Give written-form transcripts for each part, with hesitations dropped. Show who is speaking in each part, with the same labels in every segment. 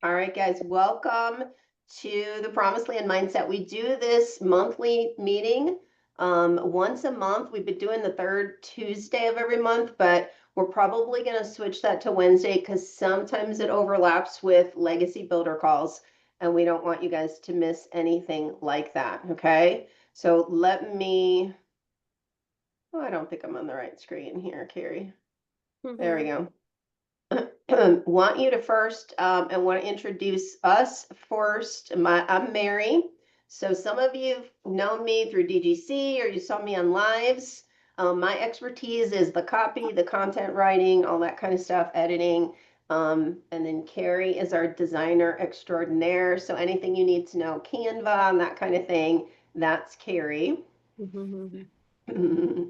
Speaker 1: All right, guys, welcome to the Promised Land Mindset. We do this monthly meeting once a month. We've been doing the third Tuesday of every month, but we're probably going to switch that to Wednesday because sometimes it overlaps with legacy builder calls, and we don't want you guys to miss anything like that. Okay, so I don't think I'm on the right screen here, Carrie. There we go. Want you to first and want to introduce us first. I'm Mary. So some of you know me through DGC or you saw me on lives. My expertise is the copy, the content writing, all that kind of stuff, editing. And then Carrie is our designer extraordinaire. So anything you need to know, Canva and that kind of thing, that's Carrie.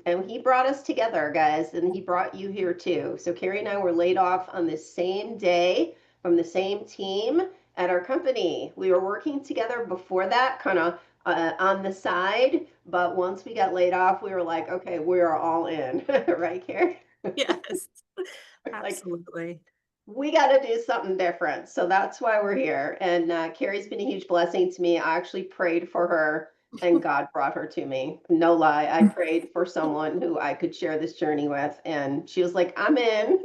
Speaker 1: And he brought us together, guys, and he brought you here too. So Carrie and I were laid off on the same day from the same team at our company. We were working together before that, kind of on the side, but once we got laid off, we were like, okay, we are all in, right, Carrie?
Speaker 2: Yes,
Speaker 1: Like,
Speaker 2: absolutely.
Speaker 1: we got to do something different. So that's why we're here. And Carrie's been a huge blessing to me. I actually prayed for her and God brought her to me. No lie. I prayed for someone who I could share this journey with. And she was like, I'm in.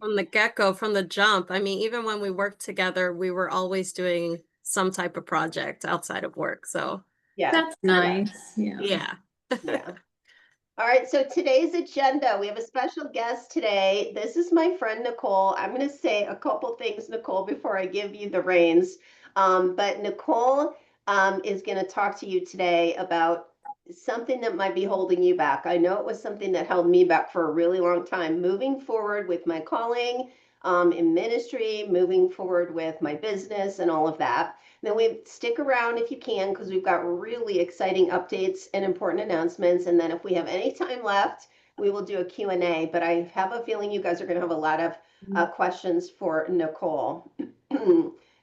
Speaker 2: From the get-go, from the jump. I mean, even when we worked together, we were always doing some type of project outside of work. So
Speaker 1: Yeah.
Speaker 3: That's nice.
Speaker 2: yeah.
Speaker 1: Yeah. All right, so today's agenda, we have a special guest today. This is my friend Nicole. I'm going to say a couple things, Nicole, before I give you the reins. But Nicole is going to talk to you today about something that might be holding you back. I know it was something that held me back for a really long time, moving forward with my calling in ministry, moving forward with my business and all of that. Then we stick around if you can, because we've got really exciting updates and important announcements. And then if we have any time left, we will do a Q&A. But I have a feeling you guys are going to have a lot of questions for Nicole.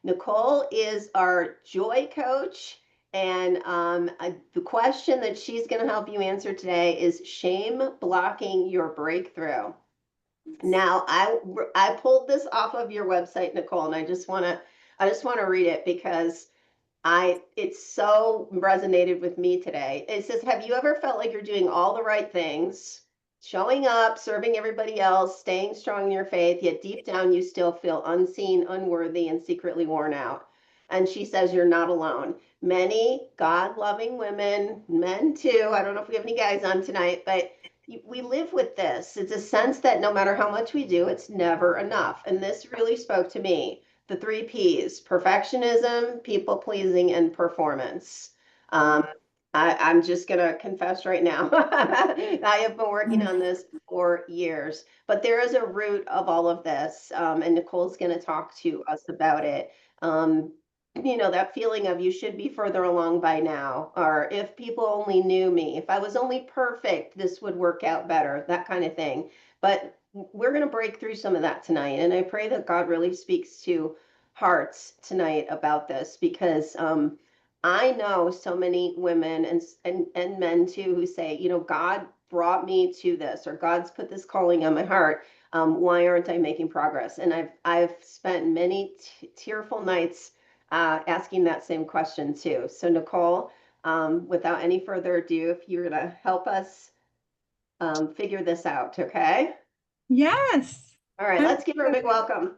Speaker 1: Nicole is our joy coach. And the question that she's going to help you answer today is shame blocking your breakthrough. Now, I pulled this off of your website, Nicole, and I just want to read it because it's so resonated with me today. It says, have you ever felt like you're doing all the right things, showing up, serving everybody else, staying strong in your faith, yet deep down you still feel unseen, unworthy, and secretly worn out? And she says, you're not alone. Many God-loving women, men too, I don't know if we have any guys on tonight, but we live with this. It's a sense that no matter how much we do, it's never enough. And this really spoke to me. The three P's: perfectionism, people pleasing, and performance. I'm just going to confess right now. I have been working on this for years, but there is a root of all of this. And Nicole's going to talk to us about it. That feeling of you should be further along by now, or if people only knew me, if I was only perfect, this would work out better, that kind of thing. But we're going to break through some of that tonight. And I pray that God really speaks to hearts tonight about this because I know so many women and men too who say, God brought me to this, or God's put this calling on my heart. Why aren't I making progress? And I've spent many tearful nights asking that same question too. So Nicole, without any further ado, if you're going to help us figure this out, okay?
Speaker 3: Yes.
Speaker 1: All right, let's give her a big welcome.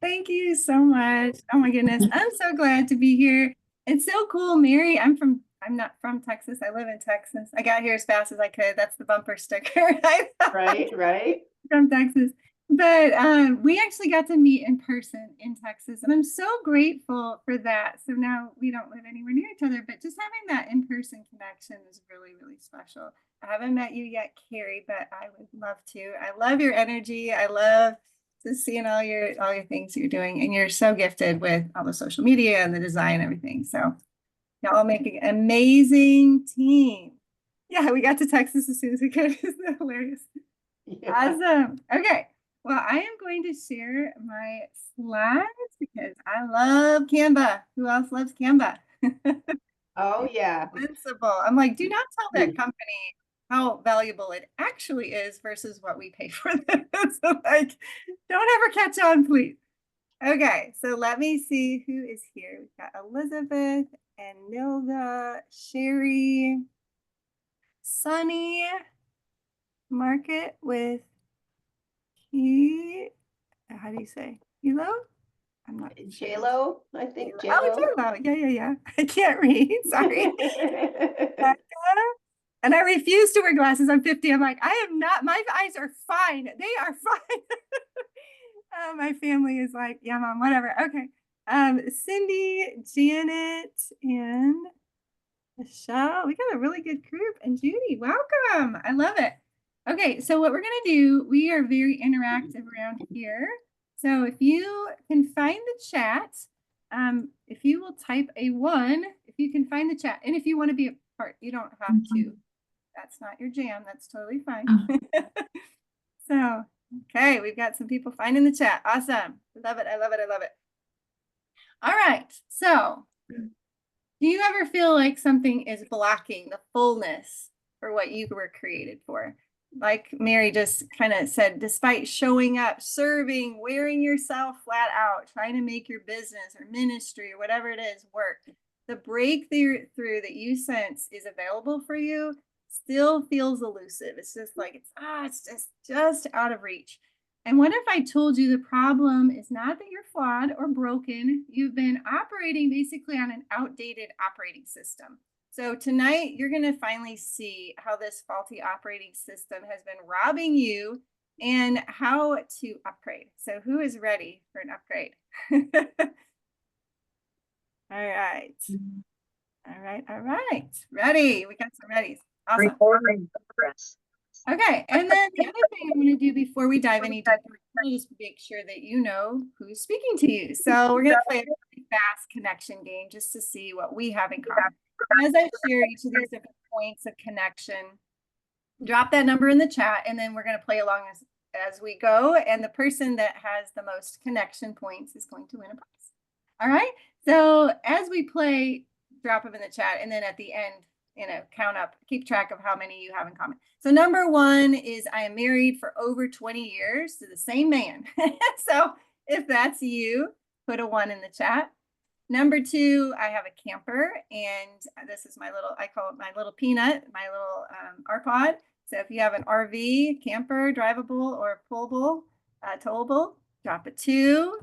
Speaker 3: Thank you so much. Oh my goodness. I'm so glad to be here. It's so cool, Mary. I'm not from Texas. I live in Texas. I got here as fast as I could. That's the bumper sticker.
Speaker 1: Right.
Speaker 3: From Texas. But we actually got to meet in person in Texas, and I'm so grateful for that. So now we don't live anywhere near each other, but just having that in-person connection is really, really special. I haven't met you yet, Carrie, but I would love to. I love your energy. I love just seeing all your things you're doing, and you're so gifted with all the social media and the design and everything. So y'all make an amazing team. Yeah, we got to Texas as soon as we could. Isn't that hilarious? Yeah. Awesome. Okay. Well, I am going to share my slides because I love Canva. Who else loves Canva?
Speaker 1: Oh, yeah.
Speaker 3: Invincible. I'm like, do not tell that company how valuable it actually is versus what we pay for this. So like, don't ever catch on, please. Okay, so let me see who is here. We've got Elizabeth and Nilda, Sherry, Sunny, Market with how do you say? Hilo? I'm not sure.
Speaker 1: J-Lo, I think
Speaker 3: Oh,
Speaker 1: J-Lo.
Speaker 3: J-Lo. Yeah. I can't read. Sorry. And I refuse to wear glasses. I'm 50. I'm like, I am not, my eyes are fine. They are fine. My family is like, yeah, mom, whatever. Okay. Cindy, Janet, and Michelle. We got a really good group. And Judy, welcome. I love it. Okay, so what we're going to do, we are very interactive around here. So if you can find the chat, if you will type a 1, if you can find the chat, and if you want to be a part, you don't have to. That's not your jam. That's totally fine. So, okay, we've got some people finding the chat. Awesome. Love it. I love it. I love it. All right. So, do you ever feel like something is blocking the fullness for what you were created for? Like Mary just kind of said, despite showing up, serving, wearing yourself flat out, trying to make your business or ministry or whatever it is work, the breakthrough that you sense is available for you still feels elusive. It's just like, it's just out of reach. And what if I told you the problem is not that you're flawed or broken? You've been operating basically on an outdated operating system. So tonight, you're going to finally see how this faulty operating system has been robbing you and how to upgrade. So who is ready for an upgrade? All right. All right. Ready. We got some readies. Awesome.
Speaker 4: Recording progress.
Speaker 3: Okay, and then the other thing I'm going to do before we dive any deeper, I'll just make sure that you know who's speaking to you. So we're going to play a really fast connection game just to see what we have in common. As I share each of these different points of connection, drop that number in the chat, and then we're going to play along as we go. And the person that has the most connection points is going to win a prize. All right, so as we play, drop them in the chat, and then at the end, count up, keep track of how many you have in common. So number 1 is I am married for over 20 years to the same man. So if that's you, put a 1 in the chat. Number 2, I have a camper, and this is my little, I call it my little peanut, my little RPod. So if you have an RV, camper, drivable, or pullable, towable, drop a 2.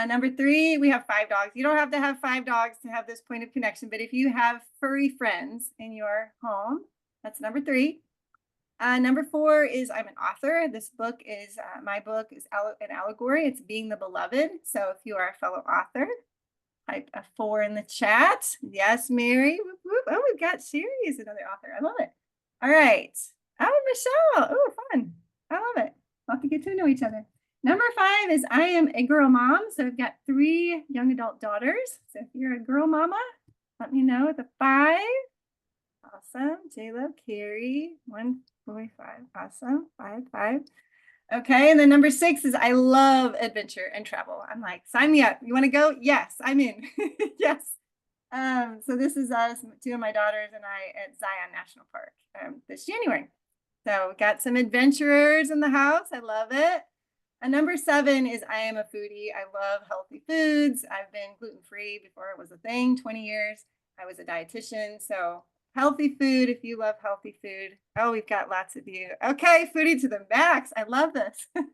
Speaker 3: Number 3, we have 5 dogs. You don't have to have 5 dogs to have this point of connection, but if you have furry friends in your home, that's number 3. Number 4 is I'm an author. This book is, my book is an allegory. It's Being the Beloved. So if you are a fellow author, type a 4 in the chat. Yes, Mary. Whoop, whoop. Oh, we've got Sherry is another author. I love it. All right. Oh, Michelle. Oh, fun. I love it. We'll have to get to know each other. Number 5 is I am a girl mom. So I've got 3 young adult daughters. So if you're a girl mama, let me know with a 5. Awesome. J-Lo, Carrie, 1 boy, 5. Awesome. 5. Okay. And then number 6 is I love adventure and travel. I'm like, sign me up. You want to go? Yes, I'm in. Yes. So this is us, 2 of my daughters and I at Zion National Park this January. So we got some adventurers in the house. I love it. And number 7 is I am a foodie. I love healthy foods. I've been gluten-free before it was a thing, 20 years. I was a dietitian. So healthy food, if you love healthy food. Oh, we've got lots of you. Okay, foodie to the max. I love this. And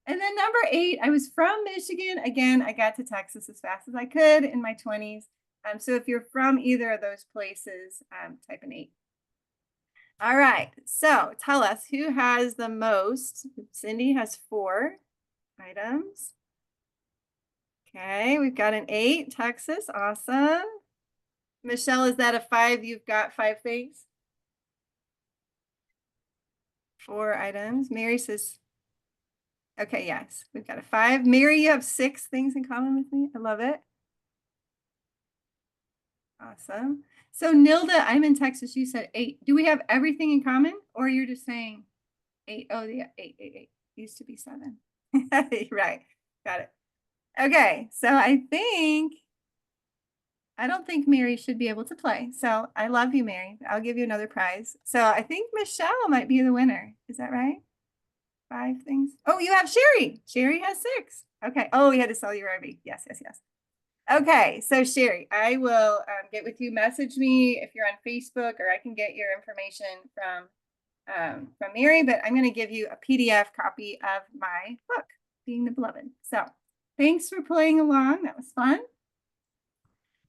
Speaker 3: then number 8, I was from Michigan. Again, I got to Texas as fast as I could in my 20s. So if you're from either of those places, type an 8. All right, so tell us who has the most. Cindy has 4 items. Okay, we've got an 8, Texas, awesome. Michelle, is that a 5? You've got 5 things? 4 items. Mary says, okay, yes, we've got a 5. Mary, you have 6 things in common with me. I love it. Awesome. So Nilda, I'm in Texas. You said 8. Do we have everything in common, or you're just saying 8? Oh, yeah, 8. Used to be 7. Right. Got it. Okay. So I think I don't think Mary should be able to play. So I love you, Mary. I'll give you another prize. So I think Michelle might be the winner. Is that right? 5 things. Oh, you have Sherry. Sherry has 6. Okay. Oh, we had to sell your RV. Yes, yes, yes. Okay. So Sherry, I will get with you. Message me if you're on Facebook, or I can get your information from Mary, but I'm going to give you a PDF copy of my book, Being the Beloved. So thanks for playing along. That was fun.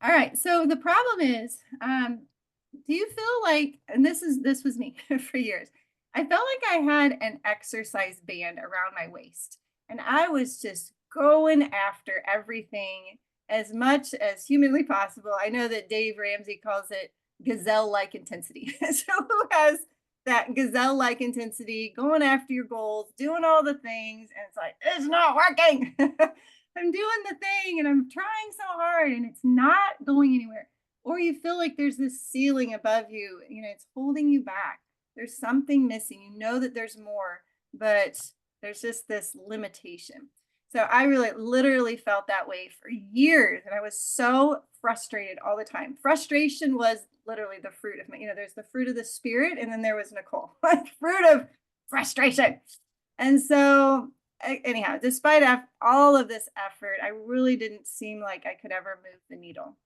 Speaker 3: All right. So the problem is, do you feel like, and this was me for years, I felt like I had an exercise band around my waist, and I was just going after everything as much as humanly possible. I know that Dave Ramsey calls it gazelle-like intensity. So who has that gazelle-like intensity, going after your goals, doing all the things, and it's like, it's not working. I'm doing the thing and I'm trying so hard and it's not going anywhere. Or you feel like there's this ceiling above you, it's holding you back. There's something missing. You know that there's more, but there's just this limitation. So I literally felt that way for years. And I was so frustrated all the time. Frustration was literally the fruit of there's the fruit of the spirit. And then there was Nicole, like fruit of frustration. And so anyhow, despite all of this effort, I really didn't seem like I could ever move the needle.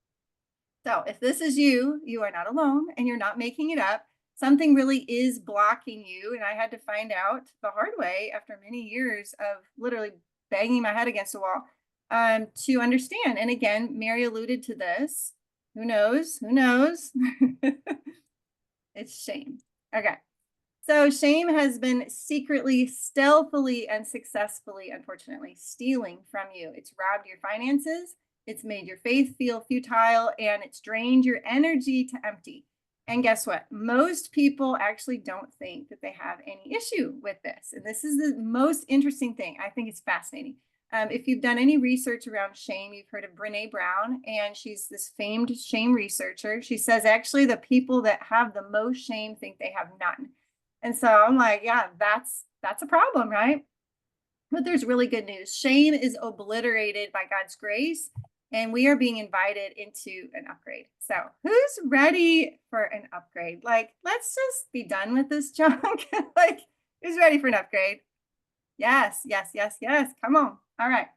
Speaker 3: So if this is you, you are not alone and you're not making it up. Something really is blocking you. And I had to find out the hard way after many years of literally banging my head against a wall to understand. And again, Mary alluded to this. Who knows? Who knows? It's shame. Okay. So shame has been secretly, stealthily, and successfully, unfortunately, stealing from you. It's robbed your finances, it's made your faith feel futile, and it's drained your energy to empty. And guess what? Most people actually don't think that they have any issue with this. And this is the most interesting thing. I think it's fascinating. If you've done any research around shame, you've heard of Brene Brown, and she's this famed shame researcher. She says actually the people that have the most shame think they have none. And so I'm like, yeah, that's a problem, right? But there's really good news. Shame is obliterated by God's grace, and we are being invited into an upgrade. So who's ready for an upgrade? Like, let's just be done with this junk. Like, who's ready for an upgrade? Yes, yes, yes, yes. Come on. All right.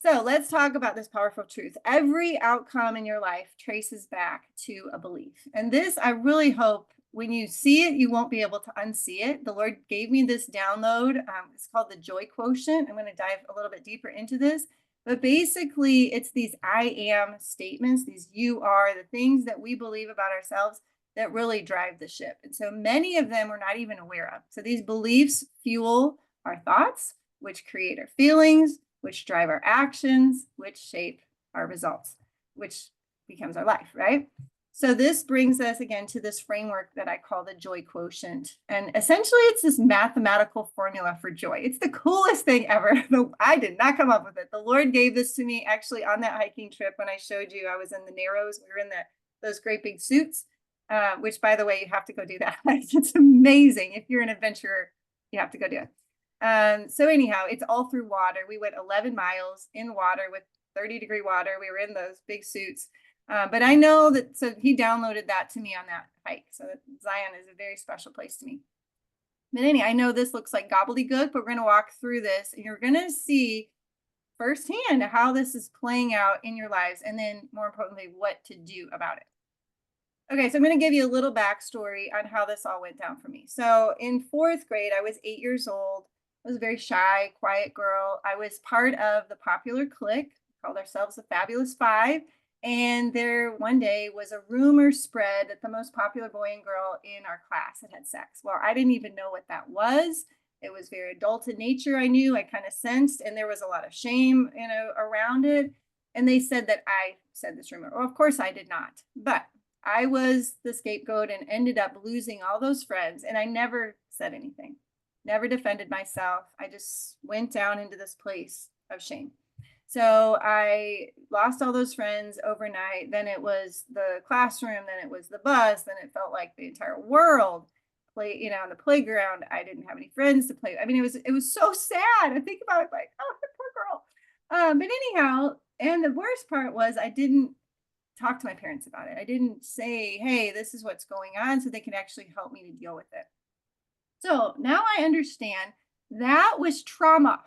Speaker 3: So let's talk about this powerful truth. Every outcome in your life traces back to a belief. And this, I really hope when you see it, you won't be able to unsee it. The Lord gave me this download. It's called the Joy Quotient. I'm going to dive a little bit deeper into this. But basically, it's these I am statements, these you are, the things that we believe about ourselves that really drive the ship. And so many of them we're not even aware of. So these beliefs fuel our thoughts, which create our feelings, which drive our actions, which shape our results, which becomes our life, right? So this brings us again to this framework that I call the Joy Quotient. And essentially it's this mathematical formula for joy. It's the coolest thing ever. I did not come up with it. The Lord gave this to me actually on that hiking trip when I showed you I was in the Narrows. We were in those great big suits, which by the way, you have to go do that. It's amazing. If you're an adventurer, you have to go do it. So anyhow, it's all through water. We went 11 miles in water with 30-degree water. We were in those big suits. But I know that, so he downloaded that to me on that hike. So Zion is a very special place to me. But anyway, I know this looks like gobbledygook, but we're going to walk through this and you're going to see firsthand how this is playing out in your lives. And then more importantly, what to do about it. Okay, so I'm going to give you a little backstory on how this all went down for me. So in 4th grade, I was 8 years old. I was a very shy, quiet girl. I was part of the popular clique, called ourselves the Fabulous Five. And there one day was a rumor spread that the most popular boy and girl in our class had sex. Well, I didn't even know what that was. It was very adult in nature. I knew, I kind of sensed, and there was a lot of shame, around it. And they said that I said this rumor. Well, of course I did not, but I was the scapegoat and ended up losing all those friends. And I never said anything, never defended myself. I just went down into this place of shame. So I lost all those friends overnight. Then it was the classroom, then it was the bus, then it felt like the entire world on the playground. I didn't have any friends to play. I mean, it was so sad. I think about it like, oh, poor girl. But anyhow, and the worst part was I didn't talk to my parents about it. I didn't say, hey, this is what's going on, so they can actually help me to deal with it. So now I understand that was trauma.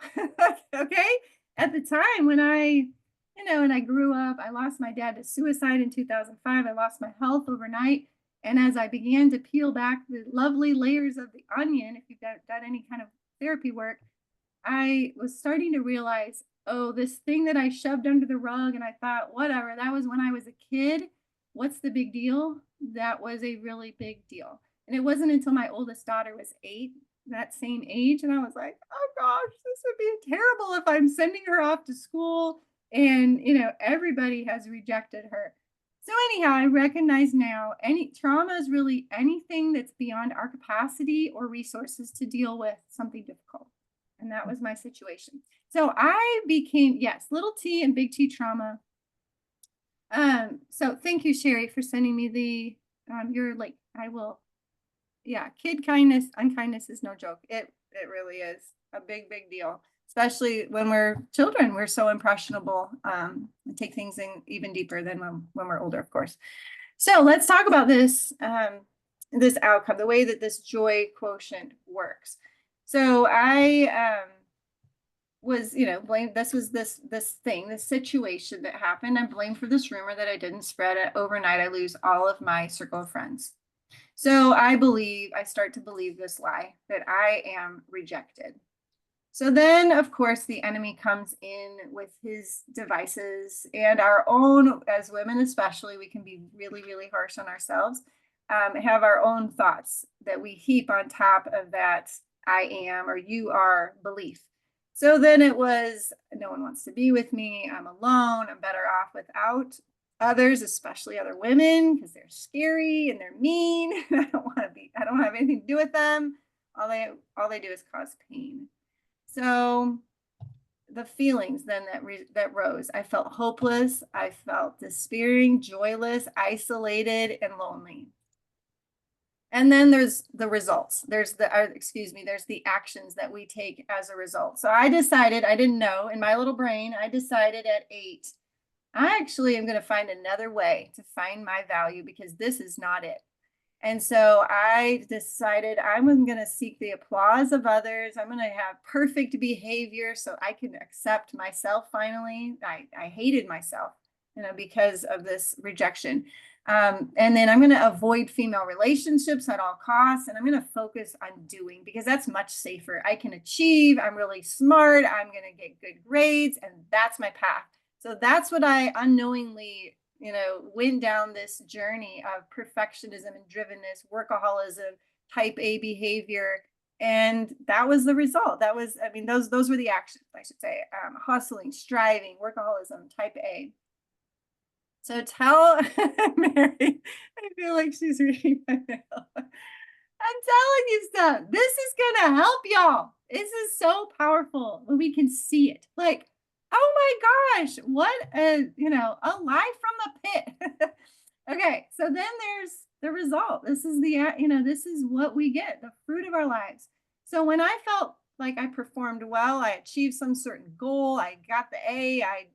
Speaker 3: Okay. At the time when and I grew up, I lost my dad to suicide in 2005. I lost my health overnight. And as I began to peel back the lovely layers of the onion, if you've done any kind of therapy work, I was starting to realize, oh, this thing that I shoved under the rug and I thought, whatever, that was when I was a kid. What's the big deal? That was a really big deal. And it wasn't until my oldest daughter was 8, that same age. And I was like, oh gosh, this would be terrible if I'm sending her off to school and, everybody has rejected her. So anyhow, I recognize now any trauma is really anything that's beyond our capacity or resources to deal with something difficult. And that was my situation. So I became, yes, little T and big T trauma. So thank you, Sherry, for sending me the, your like, I will, yeah, kid kindness, unkindness is no joke. It really is a big, big deal, especially when we're children. We're so impressionable, and take things in even deeper than when we're older, of course. So let's talk about this, this outcome, the way that this joy quotient works. So I was, blamed. This was this thing, this situation that happened. I'm blamed for this rumor that I didn't spread it overnight. I lose all of my circle of friends. So I start to believe this lie that I am rejected. So then, of course, the enemy comes in with his devices, and our own, as women especially, we can be really, really harsh on ourselves, have our own thoughts that we heap on top of that I am or you are belief. So then it was, no one wants to be with me. I'm alone. I'm better off without others, especially other women, because they're scary and they're mean. I don't have anything to do with them. All they do is cause pain. So the feelings then that rose, I felt hopeless. I felt despairing, joyless, isolated, and lonely. And then there's the results. There's the actions that we take as a result. So I decided, I didn't know, in my little brain, I decided at 8, I actually am going to find another way to find my value because this is not it. And so I decided I'm going to seek the applause of others. I'm going to have perfect behavior so I can accept myself finally. I hated myself, because of this rejection. And then I'm going to avoid female relationships at all costs. And I'm going to focus on doing because that's much safer. I can achieve. I'm really smart. I'm going to get good grades. And that's my path. So that's what I unknowingly, went down this journey of perfectionism and drivenness, workaholism, type A behavior. And that was the result. Those were the actions, I should say. Hustling, striving, workaholism, type A. So tell Mary, I feel like she's reading my mail. I'm telling you stuff. This is going to help y'all. This is so powerful when we can see it. Like, oh my gosh, what a lie from the pit. Okay, so then there's the result. This is this is what we get, the fruit of our lives. So when I felt like I performed well, I achieved some certain goal, I got the A, I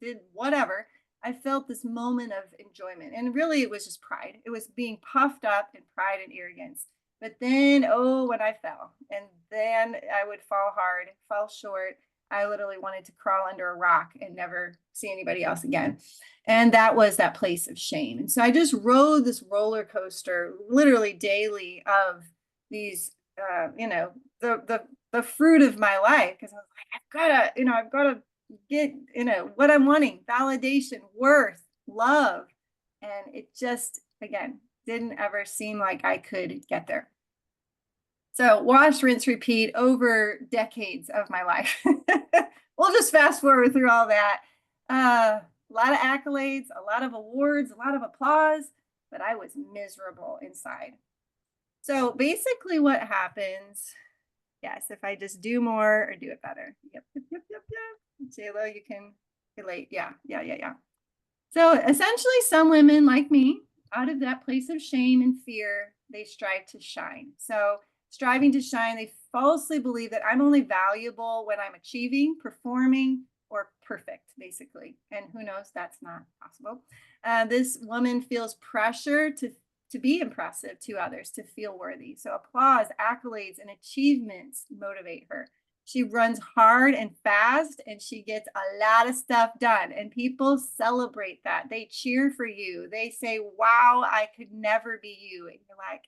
Speaker 3: did whatever, I felt this moment of enjoyment. And really it was just pride. It was being puffed up in pride and arrogance. But then, when I fell, and then I would fall hard, fall short. I literally wanted to crawl under a rock and never see anybody else again. And that was that place of shame. And so I just rode this roller coaster literally daily of these, the fruit of my life. Because I was like, I've got to get, what I'm wanting, validation, worth, love. And it just, again, didn't ever seem like I could get there. So wash, rinse, repeat over decades of my life. We'll just fast forward through all that. A lot of accolades, a lot of awards, a lot of applause, but I was miserable inside. So basically what happens, yes, if I just do more or do it better. Yep. JLo, you can relate. Yeah. So essentially some women like me, out of that place of shame and fear, they strive to shine. So striving to shine, they falsely believe that I'm only valuable when I'm achieving, performing, or perfect, basically. And who knows, that's not possible. This woman feels pressure to be impressive to others, to feel worthy. So applause, accolades, and achievements motivate her. She runs hard and fast, and she gets a lot of stuff done. And people celebrate that. They cheer for you. They say, wow, I could never be you. And you're like,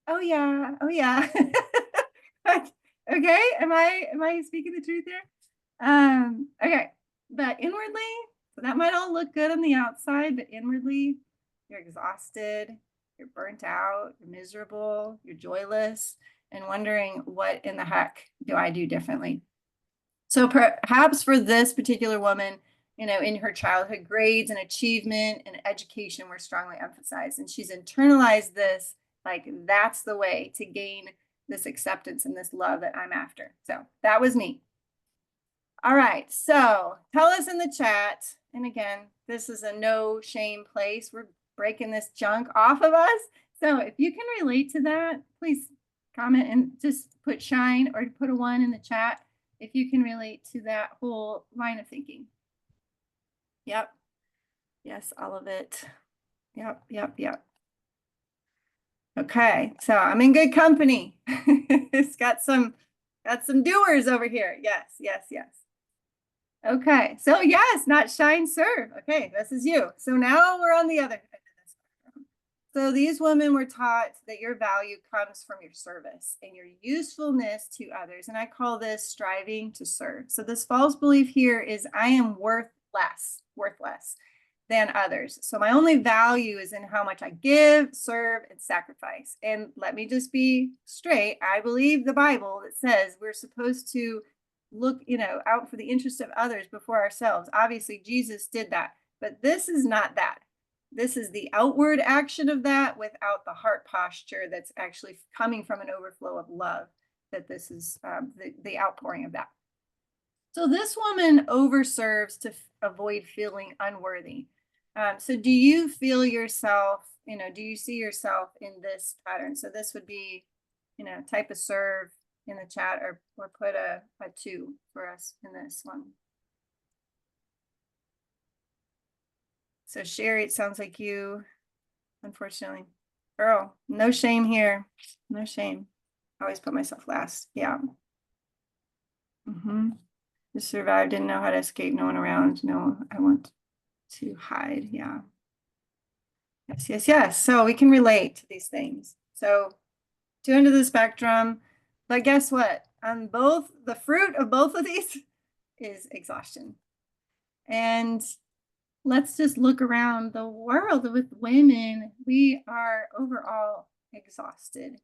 Speaker 3: oh yeah, oh yeah. Okay, am I speaking the truth here? Okay, but inwardly, so that might all look good on the outside, but inwardly, you're exhausted, you're burnt out, you're miserable, you're joyless, and wondering, what in the heck do I do differently? So perhaps for this particular woman, in her childhood, grades and achievement and education were strongly emphasized, and she's internalized this, like, that's the way to gain this acceptance and this love that I'm after. So that was me. All right, so tell us in the chat. And again, this is a no shame place. We're breaking this junk off of us. So if you can relate to that, please comment and just put shine or put a 1 in the chat if you can relate to that whole line of thinking. Yep. Yes, all of it. Yep, yep, yep. Okay, so I'm in good company. It's got some doers over here. Yes, yes, yes. Okay, so yes, not shine, serve. Okay, this is you. So now we're on the other end of this spectrum. So these women were taught that your value comes from your service and your usefulness to others. And I call this striving to serve. So this false belief here is I am worth less than others. So my only value is in how much I give, serve, and sacrifice. And let me just be straight. I believe the Bible that says we're supposed to look, out for the interest of others before ourselves. Obviously, Jesus did that, but this is not that. This is the outward action of that without the heart posture that's actually coming from an overflow of love, that this is the outpouring of that. So this woman overserves to avoid feeling unworthy. So do you feel yourself, do you see yourself in this pattern? So this would be, type a serve in the chat or put a 2 for us in this one. So Sherry, it sounds like you, unfortunately. Girl, no shame here. No shame. I always put myself last. Yeah. Just survived, didn't know how to escape, no one around. No, I want to hide. Yeah. Yes, yes, yes. So we can relate to these things. So 2 ends of the spectrum. But guess what? On both, the fruit of both of these is exhaustion. And let's just look around the world with women. We are overall exhausted.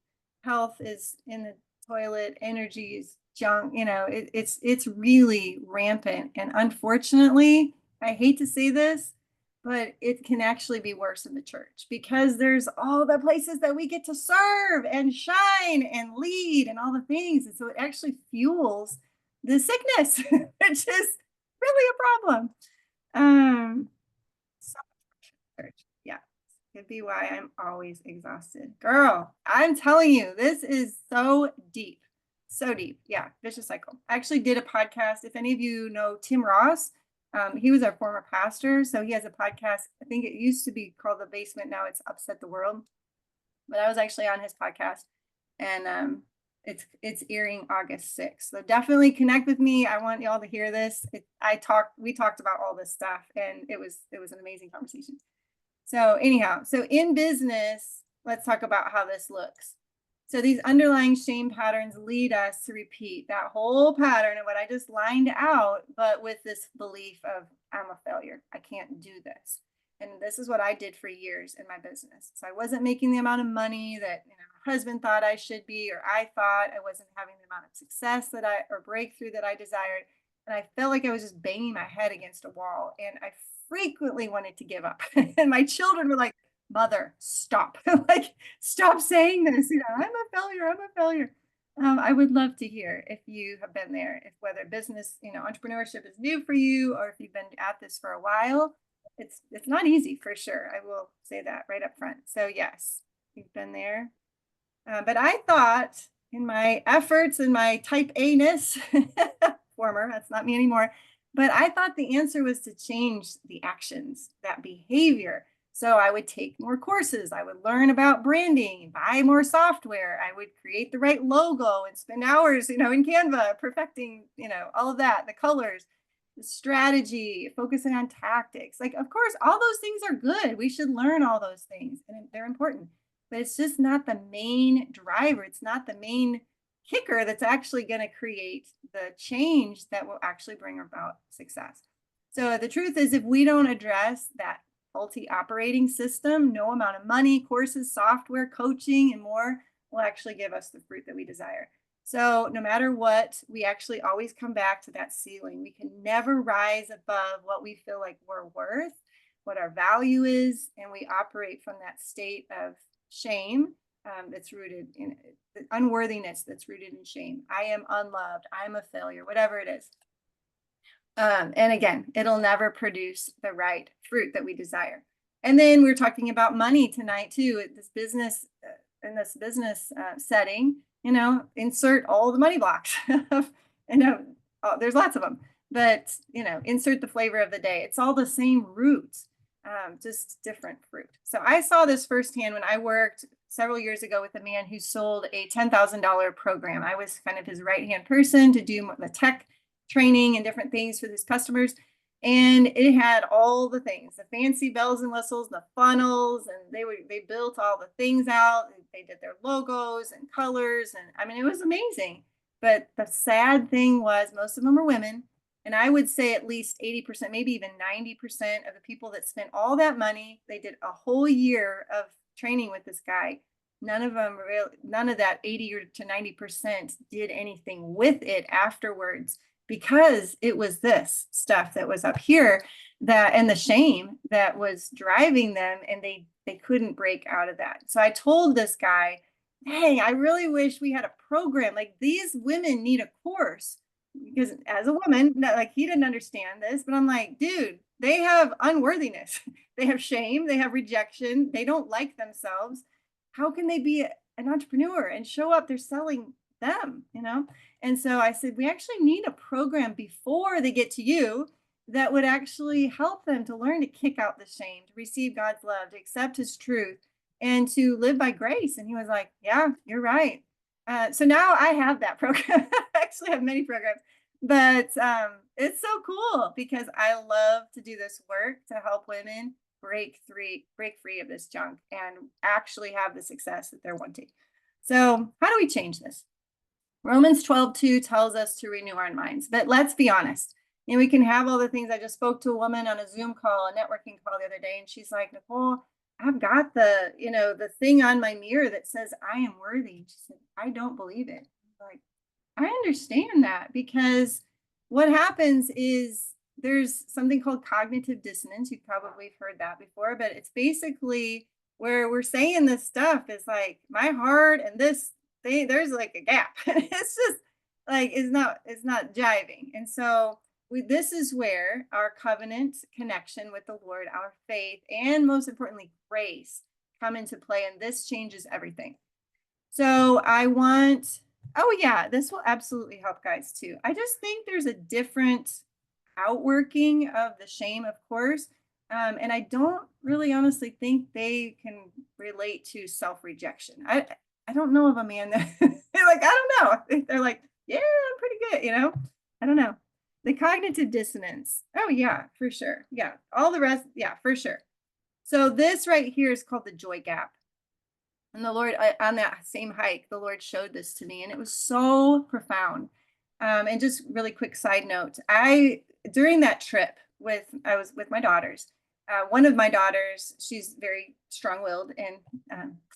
Speaker 3: Health is in the toilet, energy is junk, it's really rampant. And unfortunately, I hate to say this, but it can actually be worse in the church because there's all the places that we get to serve and shine and lead and all the things. And so it actually fuels the sickness, which is really a problem. So much yeah, could be why I'm always exhausted. Girl, I'm telling you, this is so deep. So deep. Yeah, vicious cycle. I actually did a podcast. If any of you know Tim Ross, he was our former pastor. So he has a podcast. I think it used to be called The Basement. Now it's Upset the World. But I was actually on his podcast, and it's airing August 6th. So definitely connect with me. I want y'all to hear this. We talked about all this stuff, and it was an amazing conversation. So anyhow, so in business, let's talk about how this looks. So these underlying shame patterns lead us to repeat that whole pattern of what I just lined out, but with this belief of I'm a failure. I can't do this. And this is what I did for years in my business. So I wasn't making the amount of money that my husband thought I should be, or I thought. I wasn't having the amount of success or breakthrough that I desired. And I felt like I was just banging my head against a wall. And I frequently wanted to give up. And my children were like, Mother, stop. Like, stop saying this. I'm a failure. I'm a failure. I would love to hear if you have been there, if whether business, entrepreneurship is new for you, or if you've been at this for a while. It's not easy for sure. I will say that right up front. So yes, you've been there. But I thought in my efforts and my type A-ness, former, that's not me anymore, But I thought the answer was to change the actions, that behavior. So I would take more courses. I would learn about branding, buy more software. I would create the right logo and spend hours, in Canva perfecting, all of that, the colors, the strategy, focusing on tactics. Like, of course, all those things are good. We should learn all those things and they're important, but it's just not the main driver. It's not the main kicker that's actually going to create the change that will actually bring about success. So the truth is, if we don't address that faulty operating system, no amount of money, courses, software, coaching, and more will actually give us the fruit that we desire. So no matter what, we actually always come back to that ceiling. We can never rise above what we feel like we're worth, what our value is, and we operate from that state of shame that's rooted in unworthiness, that's rooted in shame. I am unloved. I am a failure, whatever it is. And again, it'll never produce the right fruit that we desire. And then we're talking about money tonight too. In this business setting, insert all the money blocks. There's lots of them, but insert the flavor of the day. It's all the same root, just different fruit. So I saw this firsthand when I worked several years ago with a man who sold a $10,000 program. I was kind of his right-hand person to do the tech training and different things for his customers. And it had all the things, the fancy bells and whistles, the funnels, and they built all the things out. They did their logos and colors. And I mean, it was amazing. But the sad thing was most of them were women. And I would say at least 80%, maybe even 90% of the people that spent all that money, they did a whole year of training with this guy. None of that 80 to 90% did anything with it afterwards, because it was this stuff that was up here and the shame that was driving them, and they couldn't break out of that. So I told this guy, hey, I really wish we had a program. Like, these women need a course, because as a woman, like, he didn't understand this, but I'm like, dude, they have unworthiness. They have shame. They have rejection. They don't like themselves. How can they be an entrepreneur and show up? They're selling them, And so I said, we actually need a program before they get to you that would actually help them to learn to kick out the shame, to receive God's love, to accept his truth, and to live by grace. And he was like, yeah, you're right. So now I have that program. I actually have many programs, but it's so cool because I love to do this work to help women break free of this junk and actually have the success that they're wanting. So how do we change this? Romans 12:2 tells us to renew our minds. But let's be honest. We can have all the things. I just spoke to a woman on a Zoom call, a networking call the other day, and she's like, Nicole, I've got the thing on my mirror that says I am worthy. She said, I don't believe it. I'm like, I understand that, because what happens is there's something called cognitive dissonance. You've probably heard that before, but it's basically where we're saying this stuff is like my heart and this thing, there's like a gap. It's just like, it's not jiving. And so this is where our covenant connection with the Lord, our faith, and most importantly, grace come into play. And this changes everything. So oh yeah, this will absolutely help guys too. I just think there's a different outworking of the shame, of course. And I don't really honestly think they can relate to self-rejection. I don't know of a man that they're like, I don't know. They're like, yeah, I'm pretty good, I don't know. The cognitive dissonance. Oh yeah, for sure. Yeah. All the rest. Yeah, for sure. So this right here is called the joy gap. And the Lord, on that same hike, the Lord showed this to me, and it was so profound. And just really quick side note, during that trip I was with my daughters. One of my daughters, she's very strong-willed and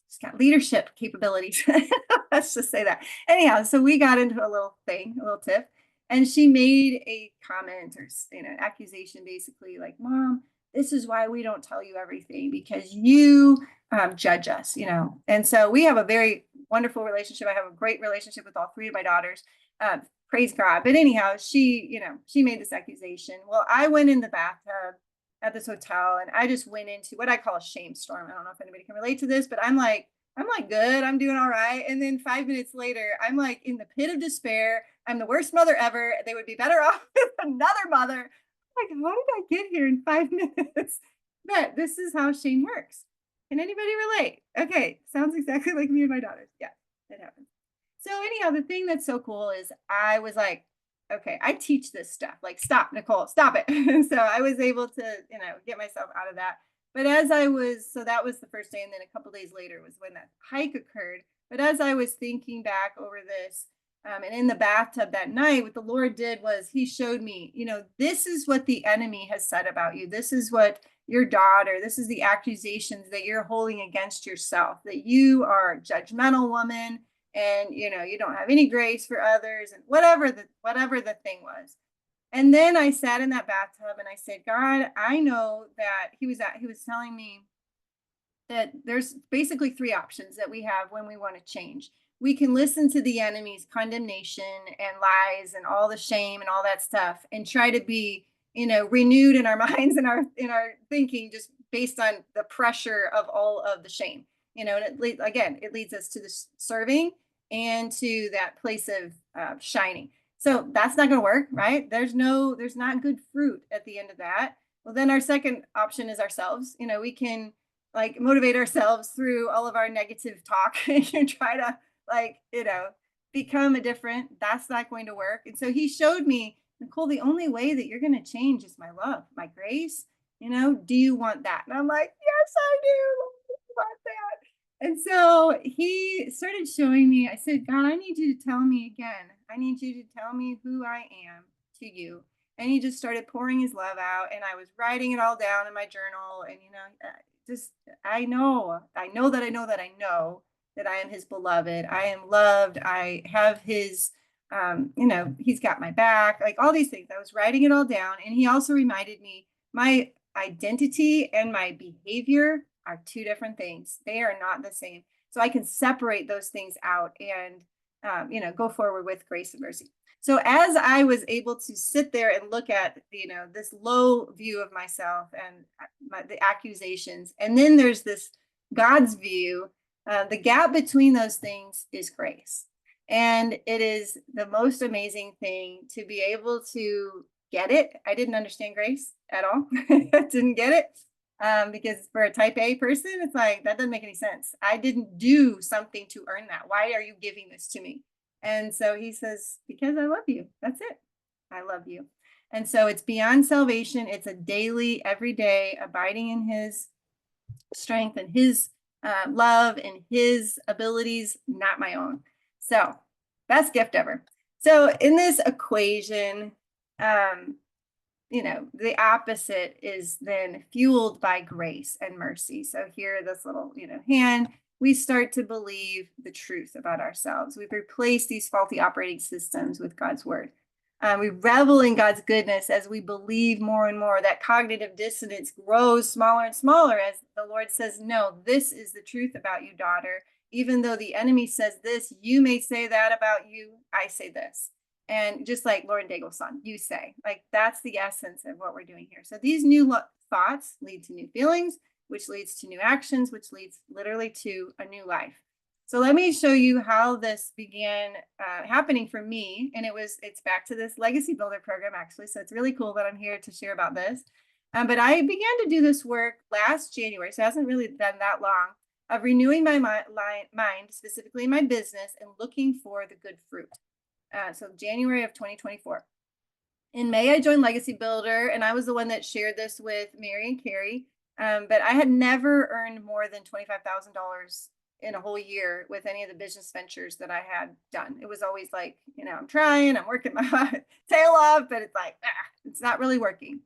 Speaker 3: she's got leadership capabilities. Let's just say that. Anyhow, so we got into a little tiff, and she made a comment or accusation, basically like, Mom, this is why we don't tell you everything, because you judge us, And so we have a very wonderful relationship. I have a great relationship with all three of my daughters. Praise God. But anyhow, she made this accusation. Well, I went in the bathtub at this hotel, and I just went into what I call a shame storm. I don't know if anybody can relate to this, but I'm like, I'm like, good, I'm doing all right. And then 5 minutes later, I'm like in the pit of despair. I'm the worst mother ever. They would be better off with another mother. Like, how did I get here in 5 minutes? But this is how shame works. Can anybody relate? Okay, sounds exactly like me and my daughters. Yeah, it happens. So anyhow, the thing that's so cool is I was like, okay, I teach this stuff. Like, stop, Nicole, stop it. And so I was able to, get myself out of that. But as I was, so that was the first day. And then a couple days later was when that hike occurred. But as I was thinking back over this, and in the bathtub that night, what the Lord did was he showed me, this is what the enemy has said about you. This is what your daughter, this is the accusations that you're holding against yourself, that you are a judgmental woman and, you don't have any grace for others and whatever the thing was. And then I sat in that bathtub and I said, God, I know that he was telling me that there's basically three options that we have when we want to change. We can listen to the enemy's condemnation and lies and all the shame and all that stuff and try to be, renewed in our minds and our thinking just based on the pressure of all of the shame. And it leads us to this serving and to that place of shining. So that's not going to work, right? There's not good fruit at the end of that. Well, then our second option is ourselves. We can like motivate ourselves through all of our negative talk and try to become a different. That's not going to work. And so he showed me, Nicole, the only way that you're going to change is my love, my grace. Do you want that? And I'm like, yes, I do. I want that. And so he started showing me, I said, God, I need you to tell me again. I need you to tell me who I am to you. And he just started pouring his love out. And I was writing it all down in my journal. And, I know that I am his beloved. I am loved. I have his, he's got my back, like all these things. I was writing it all down. And he also reminded me my identity and my behavior are two different things. They are not the same. So I can separate those things out and, go forward with grace and mercy. So as I was able to sit there and look at, this low view of myself and the accusations, and then there's this God's view, the gap between those things is grace. And it is the most amazing thing to be able to get it. I didn't understand grace at all. I didn't get it. Because for a type A person, it's like, that doesn't make any sense. I didn't do something to earn that. Why are you giving this to me? And so he says, because I love you. That's it. I love you. And so it's beyond salvation. It's a daily, everyday abiding in his strength and his love and his abilities, not my own. So best gift ever. So in this equation, the opposite is then fueled by grace and mercy. So here, this little, hand, we start to believe the truth about ourselves. We've replaced these faulty operating systems with God's word. We revel in God's goodness as we believe more and more. That cognitive dissonance grows smaller and smaller as the Lord says, no, this is the truth about you, daughter. Even though the enemy says this, you may say that about you. I say this. And just like Lauren Daigle's song, you say, like, that's the essence of what we're doing here. So these new thoughts lead to new feelings, which leads to new actions, which leads literally to a new life. So let me show you how this began happening for me. And it's back to this Legacy Builder program, actually. So it's really cool that I'm here to share about this. But I began to do this work last January, so it hasn't really been that long, of renewing my mind, specifically my business, and looking for the good fruit. So January of 2024. In May, I joined Legacy Builder, and I was the one that shared this with Mary and Carrie. But I had never earned more than $25,000 in a whole year with any of the business ventures that I had done. It was always like, I'm trying, I'm working my tail off, but it's like, it's not really working.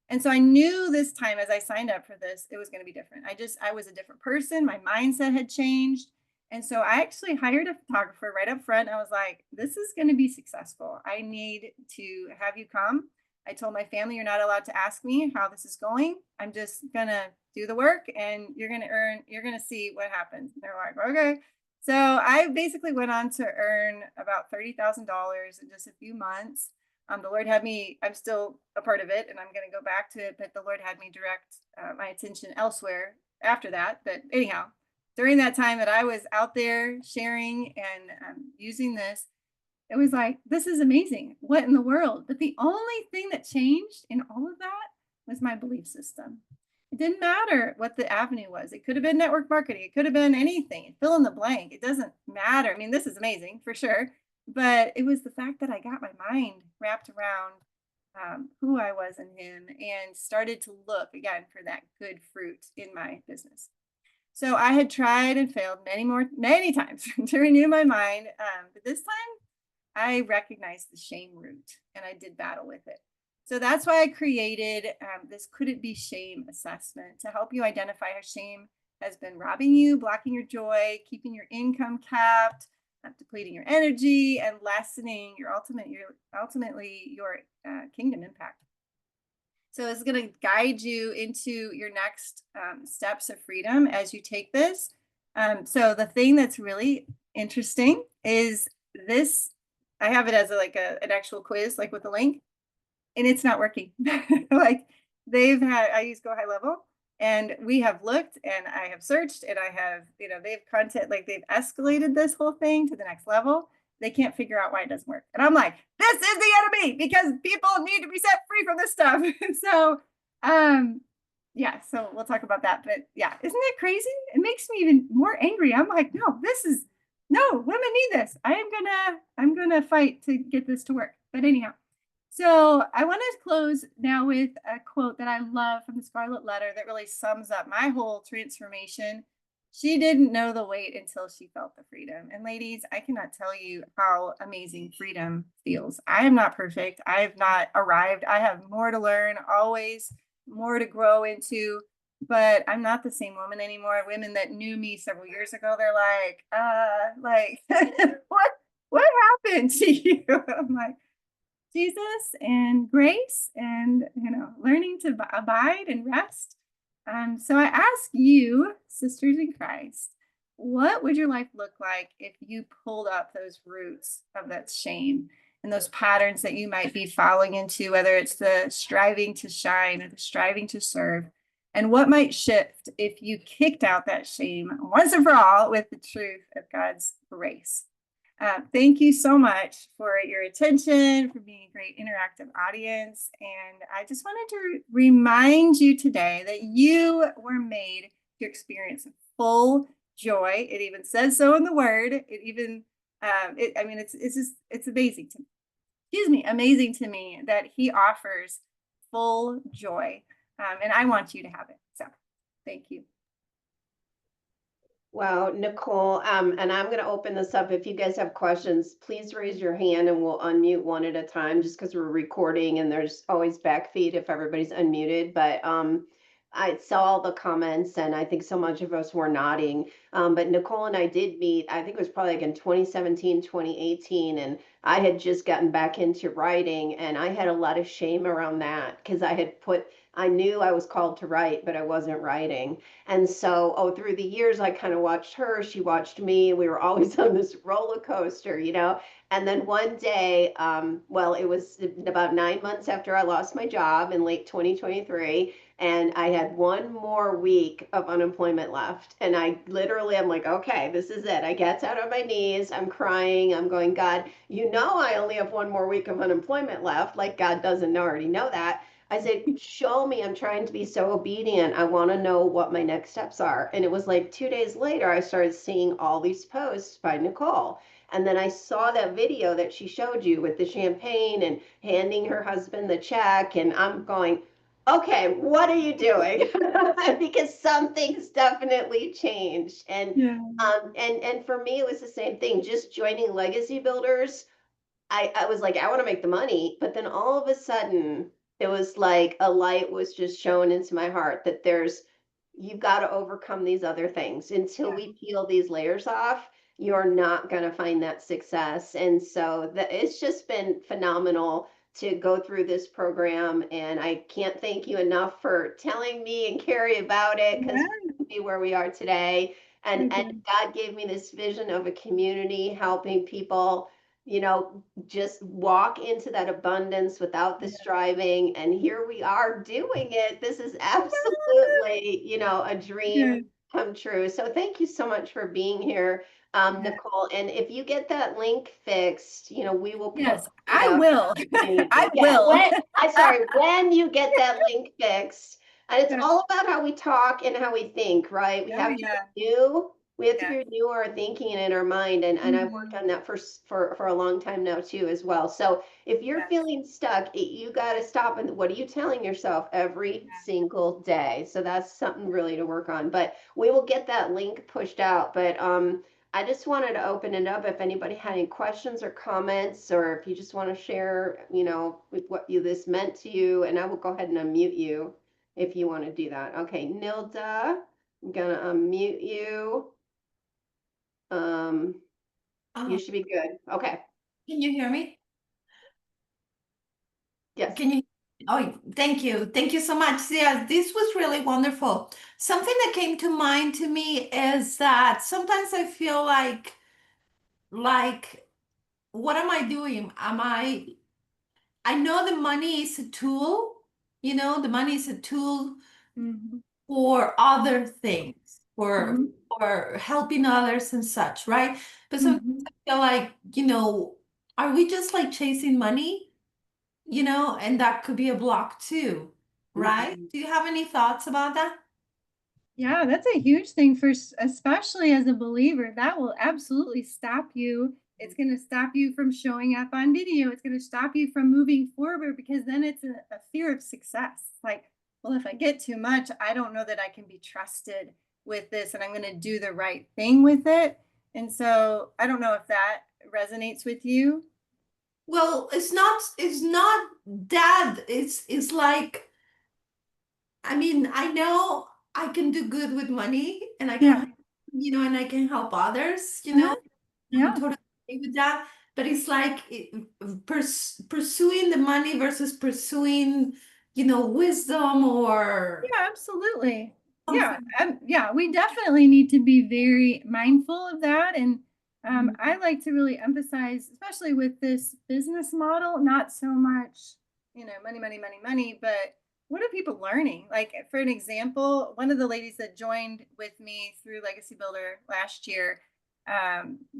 Speaker 3: And so I knew this time as I signed up for this, it was going to be different. I was a different person. My mindset had changed. And so I actually hired a photographer right up front. I was like, this is going to be successful. I need to have you come. I told my family, you're not allowed to ask me how this is going. I'm just going to do the work and you're going to see what happens. And they're like, okay. So I basically went on to earn about $30,000 in just a few months. The Lord had me, I'm still a part of it and I'm going to go back to it, but the Lord had me direct my attention elsewhere after that. But anyhow, during that time that I was out there sharing and using this, it was like, this is amazing. What in the world? But the only thing that changed in all of that was my belief system. It didn't matter what the avenue was. It could have been network marketing. It could have been anything. Fill in the blank. It doesn't matter. I mean, this is amazing for sure. But it was the fact that I got my mind wrapped around who I was in him and started to look again for that good fruit in my business. So I had tried and failed many times to renew my mind. But this time I recognized the shame root and I did battle with it. So that's why I created this could it be shame assessment to help you identify how shame has been robbing you, blocking your joy, keeping your income capped, depleting your energy, and lessening your ultimately your kingdom impact. So it's going to guide you into your next steps of freedom as you take this. So the thing that's really interesting is this. I have it as an actual quiz, like with a link, and it's not working. Like I use Go High Level, and we have looked and I have searched and I have, they've they've escalated this whole thing to the next level. They can't figure out why it doesn't work. And I'm like, this is the enemy because people need to be set free from this stuff. So, yeah, so we'll talk about that. But yeah, isn't that crazy? It makes me even more angry. I'm like, no, women need this. I'm gonna fight to get this to work. But anyhow, so I want to close now with a quote that I love from the Scarlet Letter that really sums up my whole transformation. She didn't know the weight until she felt the freedom. And ladies, I cannot tell you how amazing freedom feels. I am not perfect. I have not arrived. I have more to learn, always more to grow into, but I'm not the same woman anymore. Women that knew me several years ago, they're like, what happened to you? I'm like, Jesus and grace and, learning to abide and rest. So I ask you, sisters in Christ, what would your life look like if you pulled up those roots of that shame and those patterns that you might be falling into, whether it's the striving to shine or the striving to serve? And what might shift if you kicked out that shame once and for all with the truth of God's grace? Thank you so much for your attention, for being a great interactive audience. And I just wanted to remind you today that you were made to experience full joy. It even says so in the word. It even, it's amazing to me. Amazing to me that he offers full joy. And I want you to have it. So thank you.
Speaker 1: Wow, Nicole, and I'm going to open this up. If you guys have questions, please raise your hand and we'll unmute one at a time just because we're recording and there's always backfeed if everybody's unmuted. But I saw all the comments and I think so much of us were nodding. But Nicole and I did meet, I think it was probably like in 2017, 2018. And I had just gotten back into writing and I had a lot of shame around that because I knew I was called to write, but I wasn't writing. And so, through the years, I kind of watched her, she watched me, and we were always on this roller coaster, And then one day, it was about 9 months after I lost my job in late 2023, and I had one more week of unemployment left. And I'm like, okay, this is it. I get out on my knees, I'm crying, I'm going, God, I only have one more week of unemployment left. Like, God doesn't already know that. I said, show me. I'm trying to be so obedient. I want to know what my next steps are. And it was like 2 days later, I started seeing all these posts by Nicole. And then I saw that video that she showed you with the champagne and handing her husband the check. And I'm going, okay, what are you doing? Because some things definitely changed. And
Speaker 3: Yeah.
Speaker 1: and for me, it was the same thing. Just joining Legacy Builders, I was like, I want to make the money. But then all of a sudden, it was like a light was just shown into my heart that you've got to overcome these other things. Until we peel these layers off, you're not going to find that success. And so it's just been phenomenal to go through this program. And I can't thank you enough for telling me and Carrie about it because we wouldn't be where we are today. And God gave me this vision of a community helping people just walk into that abundance without the striving. And here we are doing it. This is absolutely, a dream come true. So thank you so much for being here,
Speaker 3: Yeah.
Speaker 1: Nicole. And if you get that link fixed, we will put
Speaker 3: Yes,
Speaker 1: it
Speaker 3: I
Speaker 1: out to
Speaker 3: will.
Speaker 1: the community.
Speaker 3: I
Speaker 1: Yeah,
Speaker 3: will.
Speaker 1: when you get that link fixed. And it's
Speaker 3: Yeah.
Speaker 1: all about how we talk and how we think, right? We
Speaker 3: Oh,
Speaker 1: have to
Speaker 3: yeah. Yeah.
Speaker 1: renew our thinking and our mind. And I've worked
Speaker 3: Mhm.
Speaker 1: on that for a long time now too as well. So if you're
Speaker 3: Yes.
Speaker 1: feeling stuck, you got to stop. And what are you telling yourself every
Speaker 3: Yeah.
Speaker 1: single day? So that's something really to work on. But we will get that link pushed out. But I just wanted to open it up if anybody had any questions or comments, or if you just want to share, with what this meant to you. And I will go ahead and unmute you if you want to do that. Okay, Nilda, I'm gonna unmute you. You
Speaker 4: Oh,
Speaker 1: should be good. Okay.
Speaker 4: can you hear me?
Speaker 1: Yes.
Speaker 4: Can you? Oh, thank you. Thank you so much. Yes, this was really wonderful. Something that came to mind to me is that sometimes I feel like, what am I doing? I know the money is a tool, the money is a tool
Speaker 3: Mhm.
Speaker 4: for other things, for
Speaker 3: Mhm.
Speaker 4: for helping others and such, right? But sometimes
Speaker 3: Mhm.
Speaker 4: I feel like, are we just like chasing money? And that could be a block too, right?
Speaker 1: Mhm.
Speaker 4: Do you have any thoughts about that?
Speaker 3: Yeah, that's a huge thing for especially as a believer. That will absolutely stop you. It's going to stop you from showing up on video. It's going to stop you from moving forward because then it's a fear of success. Like, well, if I get too much, I don't know that I can be trusted with this and I'm going to do the right thing with it. And so I don't know if that resonates with you.
Speaker 4: Well, it's not that. It's like, I mean, I know I can do good with money and I
Speaker 3: Yeah.
Speaker 4: can, and I can help others,
Speaker 3: Uh-huh.
Speaker 4: I'm
Speaker 3: Yeah.
Speaker 4: totally okay with that. But it's like pursuing the money versus pursuing, wisdom or
Speaker 3: Yeah, absolutely. Yeah,
Speaker 4: something.
Speaker 3: yeah, we definitely need to be very mindful of that. And
Speaker 4: Mhm.
Speaker 3: I like to really emphasize, especially with this business model, not so much, money, money, money, money, but what are people learning? Like, for an example, one of the ladies that joined with me through Legacy Builder last year,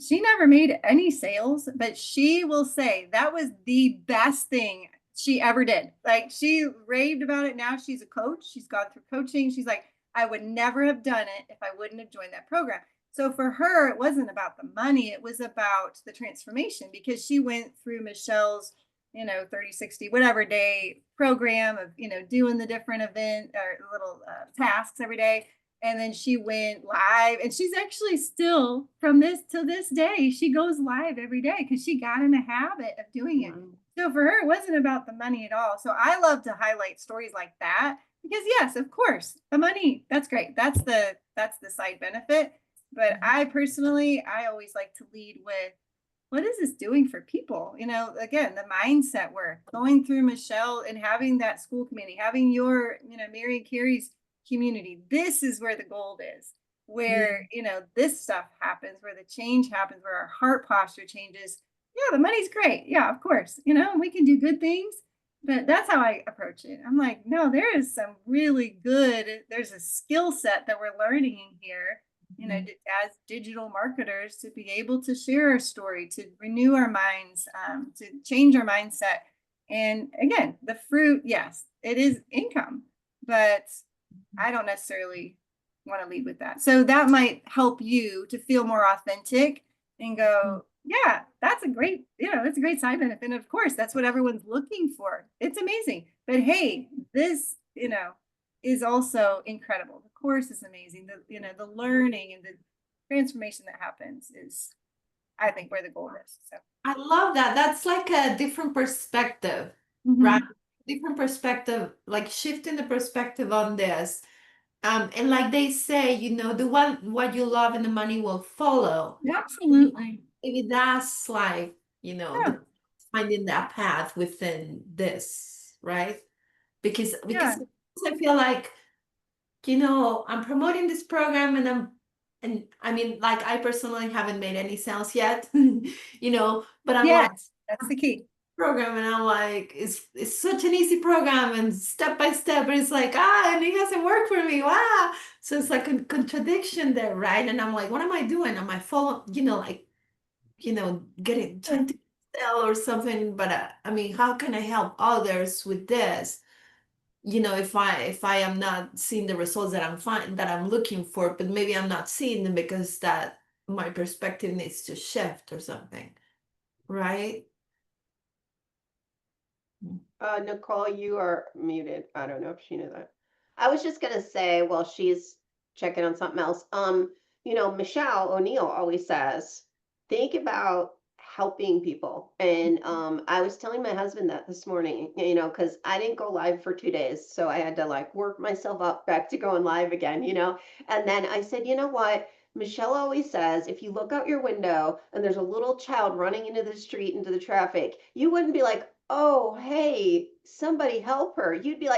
Speaker 3: she never made any sales, but she will say that was the best thing she ever did. Like, she raved about it. Now she's a coach. She's gone through coaching. She's like, I would never have done it if I wouldn't have joined that program. So for her, it wasn't about the money. It was about the transformation because she went through Michelle's, 30, 60, whatever day program of, doing the different event or little tasks every day. And then she went live and she's actually still from this to this day, she goes live every day because she got in a habit of doing it.
Speaker 1: Wow.
Speaker 3: So for her, it wasn't about the money at all. So I love to highlight stories like that because yes, of course, the money, that's great. That's the side benefit. But I personally, I always like to lead with what is this doing for people? Again, the mindset work, going through Michelle and having that school community, having your, Mary and Carrie's community. This is where the gold is, where, this stuff happens, where the change happens, where our heart posture changes. Yeah, the money's great. Yeah, of course, we can do good things. But that's how I approach it. I'm like, no, there is some really good, there's a skill set that we're learning in here, as digital marketers to be able to share our story, to renew our minds, to change our mindset. And again, the fruit, yes, it is income, but I don't necessarily want to lead with that. So that might help you to feel more authentic and go, yeah, that's a great, that's a great side benefit. And of course, that's what everyone's looking for. It's amazing. But hey, this, is also incredible. The course is amazing. The learning and the transformation that happens is, I think, where the goal is. So
Speaker 4: I love that. That's like a different perspective, right?
Speaker 3: Mhm.
Speaker 4: Different perspective, like shifting the perspective on this. And like they say, the one what you love and the money will follow.
Speaker 3: Absolutely.
Speaker 4: Maybe that's like,
Speaker 3: Yeah.
Speaker 4: the finding that path within this, right? Because
Speaker 3: Yeah.
Speaker 4: I feel like, I'm promoting this program and I mean, like I personally haven't made any sales yet, but I'm like,
Speaker 3: Yes. That's the key.
Speaker 4: program, and I'm like, it's such an easy program and step by step, and it's like, and it hasn't worked for me. Wow. So it's like a contradiction there, right? And I'm like, what am I doing? Am I follow, like, trying to sell or something? But I mean, how can I help others with this? If I am not seeing the results that I'm looking for, but maybe I'm not seeing them because that my perspective needs to shift or something, right?
Speaker 1: Nicole, you are muted. I don't know if she knew that. I was just gonna say, while she's checking on something else, Michelle O'Neill always says, think about helping people. And I was telling my husband that this morning, because I didn't go live for 2 days, so I had to like work myself up back to going live again. And then I said, you know what? Michelle always says, if you look out your window and there's a little child running into the street, into the traffic, you wouldn't be like, oh, hey, somebody help her. You'd be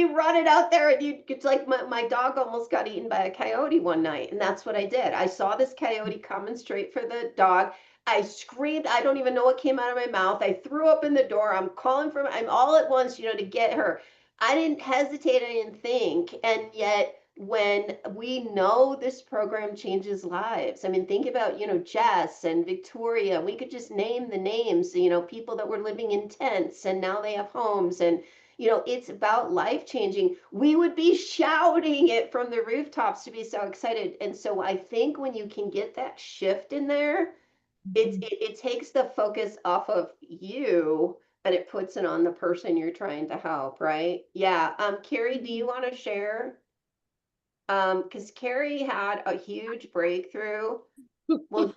Speaker 1: running out there, and it's like my dog almost got eaten by a coyote one night. And that's what I did. I saw this coyote coming straight for the dog. I screamed. I don't even know what came out of my mouth. I threw open the door. I'm all at once, to get her. I didn't hesitate. I didn't think. And yet, when we know this program changes lives, I mean, think about, Jess and Victoria. We could just name the names, people that were living in tents and now they have homes, and it's about life changing. We would be shouting it from the rooftops to be so excited. And so I think when you can get that shift in there, it takes the focus off of you and it puts it on the person you're trying to help, right? Yeah. Carrie, do you want to share? Because Carrie had a huge breakthrough. Well,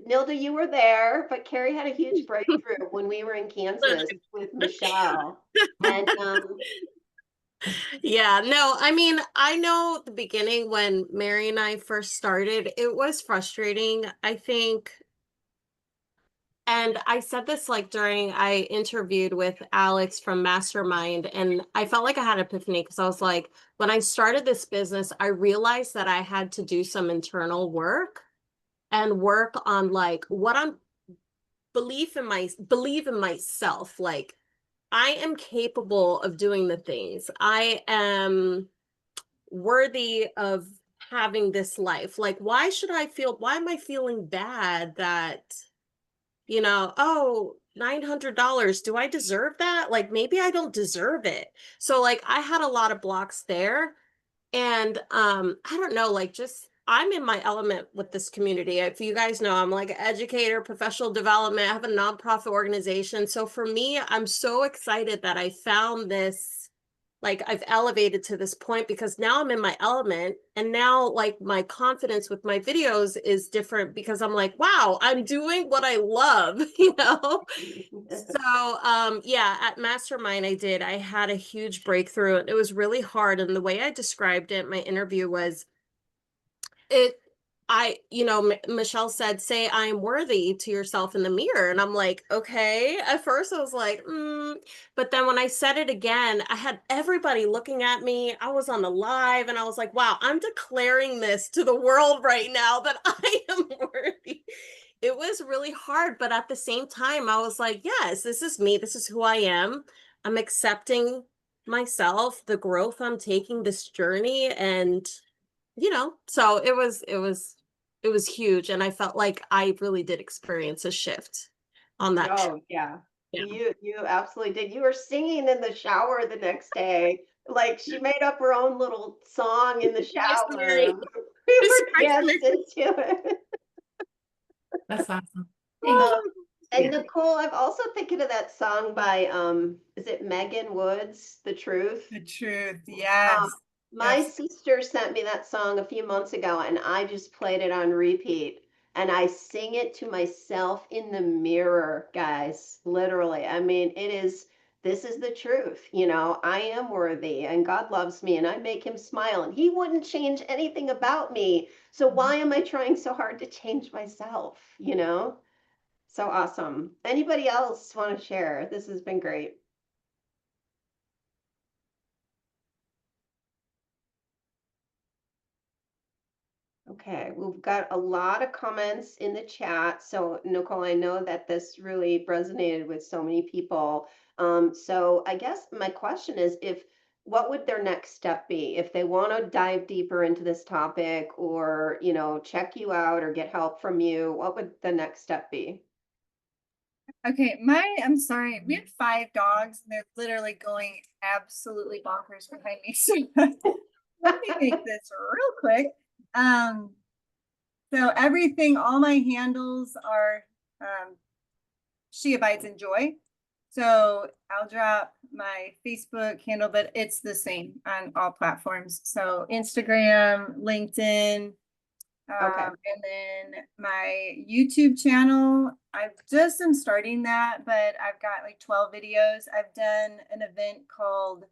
Speaker 1: Nilda, you were there, but Carrie had a huge breakthrough when we were in Kansas with Michelle. And
Speaker 2: Yeah, no, I mean, I know the beginning when Mary and I first started, it was frustrating, I think. And I said this like during I interviewed with Alex from Mastermind, and I felt like I had an epiphany because I was like, when I started this business, I realized that I had to do some internal work and work on like what I'm believe in myself. Like I am capable of doing the things. I am worthy of having this life. Like, why am I feeling bad that, oh, $900, do I deserve that? Like, maybe I don't deserve it. So like, I had a lot of blocks there. And I don't know, like just I'm in my element with this community. If you guys know, I'm like an educator, professional development. I have a nonprofit organization. So for me, I'm so excited that I found this, like I've elevated to this point because now I'm in my element, and now like my confidence with my videos is different because I'm like, wow, I'm doing what I love, So yeah, at Mastermind I had a huge breakthrough, and it was really hard. And the way I described it in my interview was it Michelle said, say I am worthy to yourself in the mirror. And I'm like, okay. At first I was like, but then when I said it again, I had everybody looking at me. I was on the live and I was like, wow, I'm declaring this to the world right now that I am worthy. It was really hard, but at the same time, I was like, yes, this is me. This is who I am. I'm accepting myself, the growth I'm taking, this journey. And so it was huge, and I felt like I really did experience a shift on that trip.
Speaker 1: oh yeah,
Speaker 2: Yeah.
Speaker 1: you absolutely did. You were singing in the shower the next day. Like she made up her own little song in the
Speaker 2: Nice,
Speaker 1: shower.
Speaker 2: Mary.
Speaker 1: We
Speaker 2: It's
Speaker 1: were dancing to it.
Speaker 4: That's awesome. Thank you.
Speaker 1: And Nicole, I'm also thinking of that song by is it Megan Woods, The Truth?
Speaker 3: The truth.
Speaker 1: Um,
Speaker 3: Yes.
Speaker 1: my
Speaker 3: Yes.
Speaker 1: sister sent me that song a few months ago, and I just played it on repeat. And I sing it to myself in the mirror, guys. Literally. I mean, this is the truth. I am worthy, and God loves me, and I make him smile, and he wouldn't change anything about me. So why am I trying so hard to change myself? So awesome. Anybody else want to share? This has been great. Okay. Okay, we've got a lot of comments in the chat. So, Nicole, I know that this really resonated with so many people. So I guess my question is if what would their next step be if they want to dive deeper into this topic or, check you out or get help from you, what would the next step be?
Speaker 3: Okay, I'm sorry, we have 5 dogs and they're literally going absolutely bonkers behind me. So let me make this real quick. So everything, all my handles are She Abides in Joy. So I'll drop my Facebook handle, but it's the same on all platforms. So Instagram, LinkedIn,
Speaker 1: Okay.
Speaker 3: and then my YouTube channel, I just am starting that, but I've got like 12 videos. I've done an event called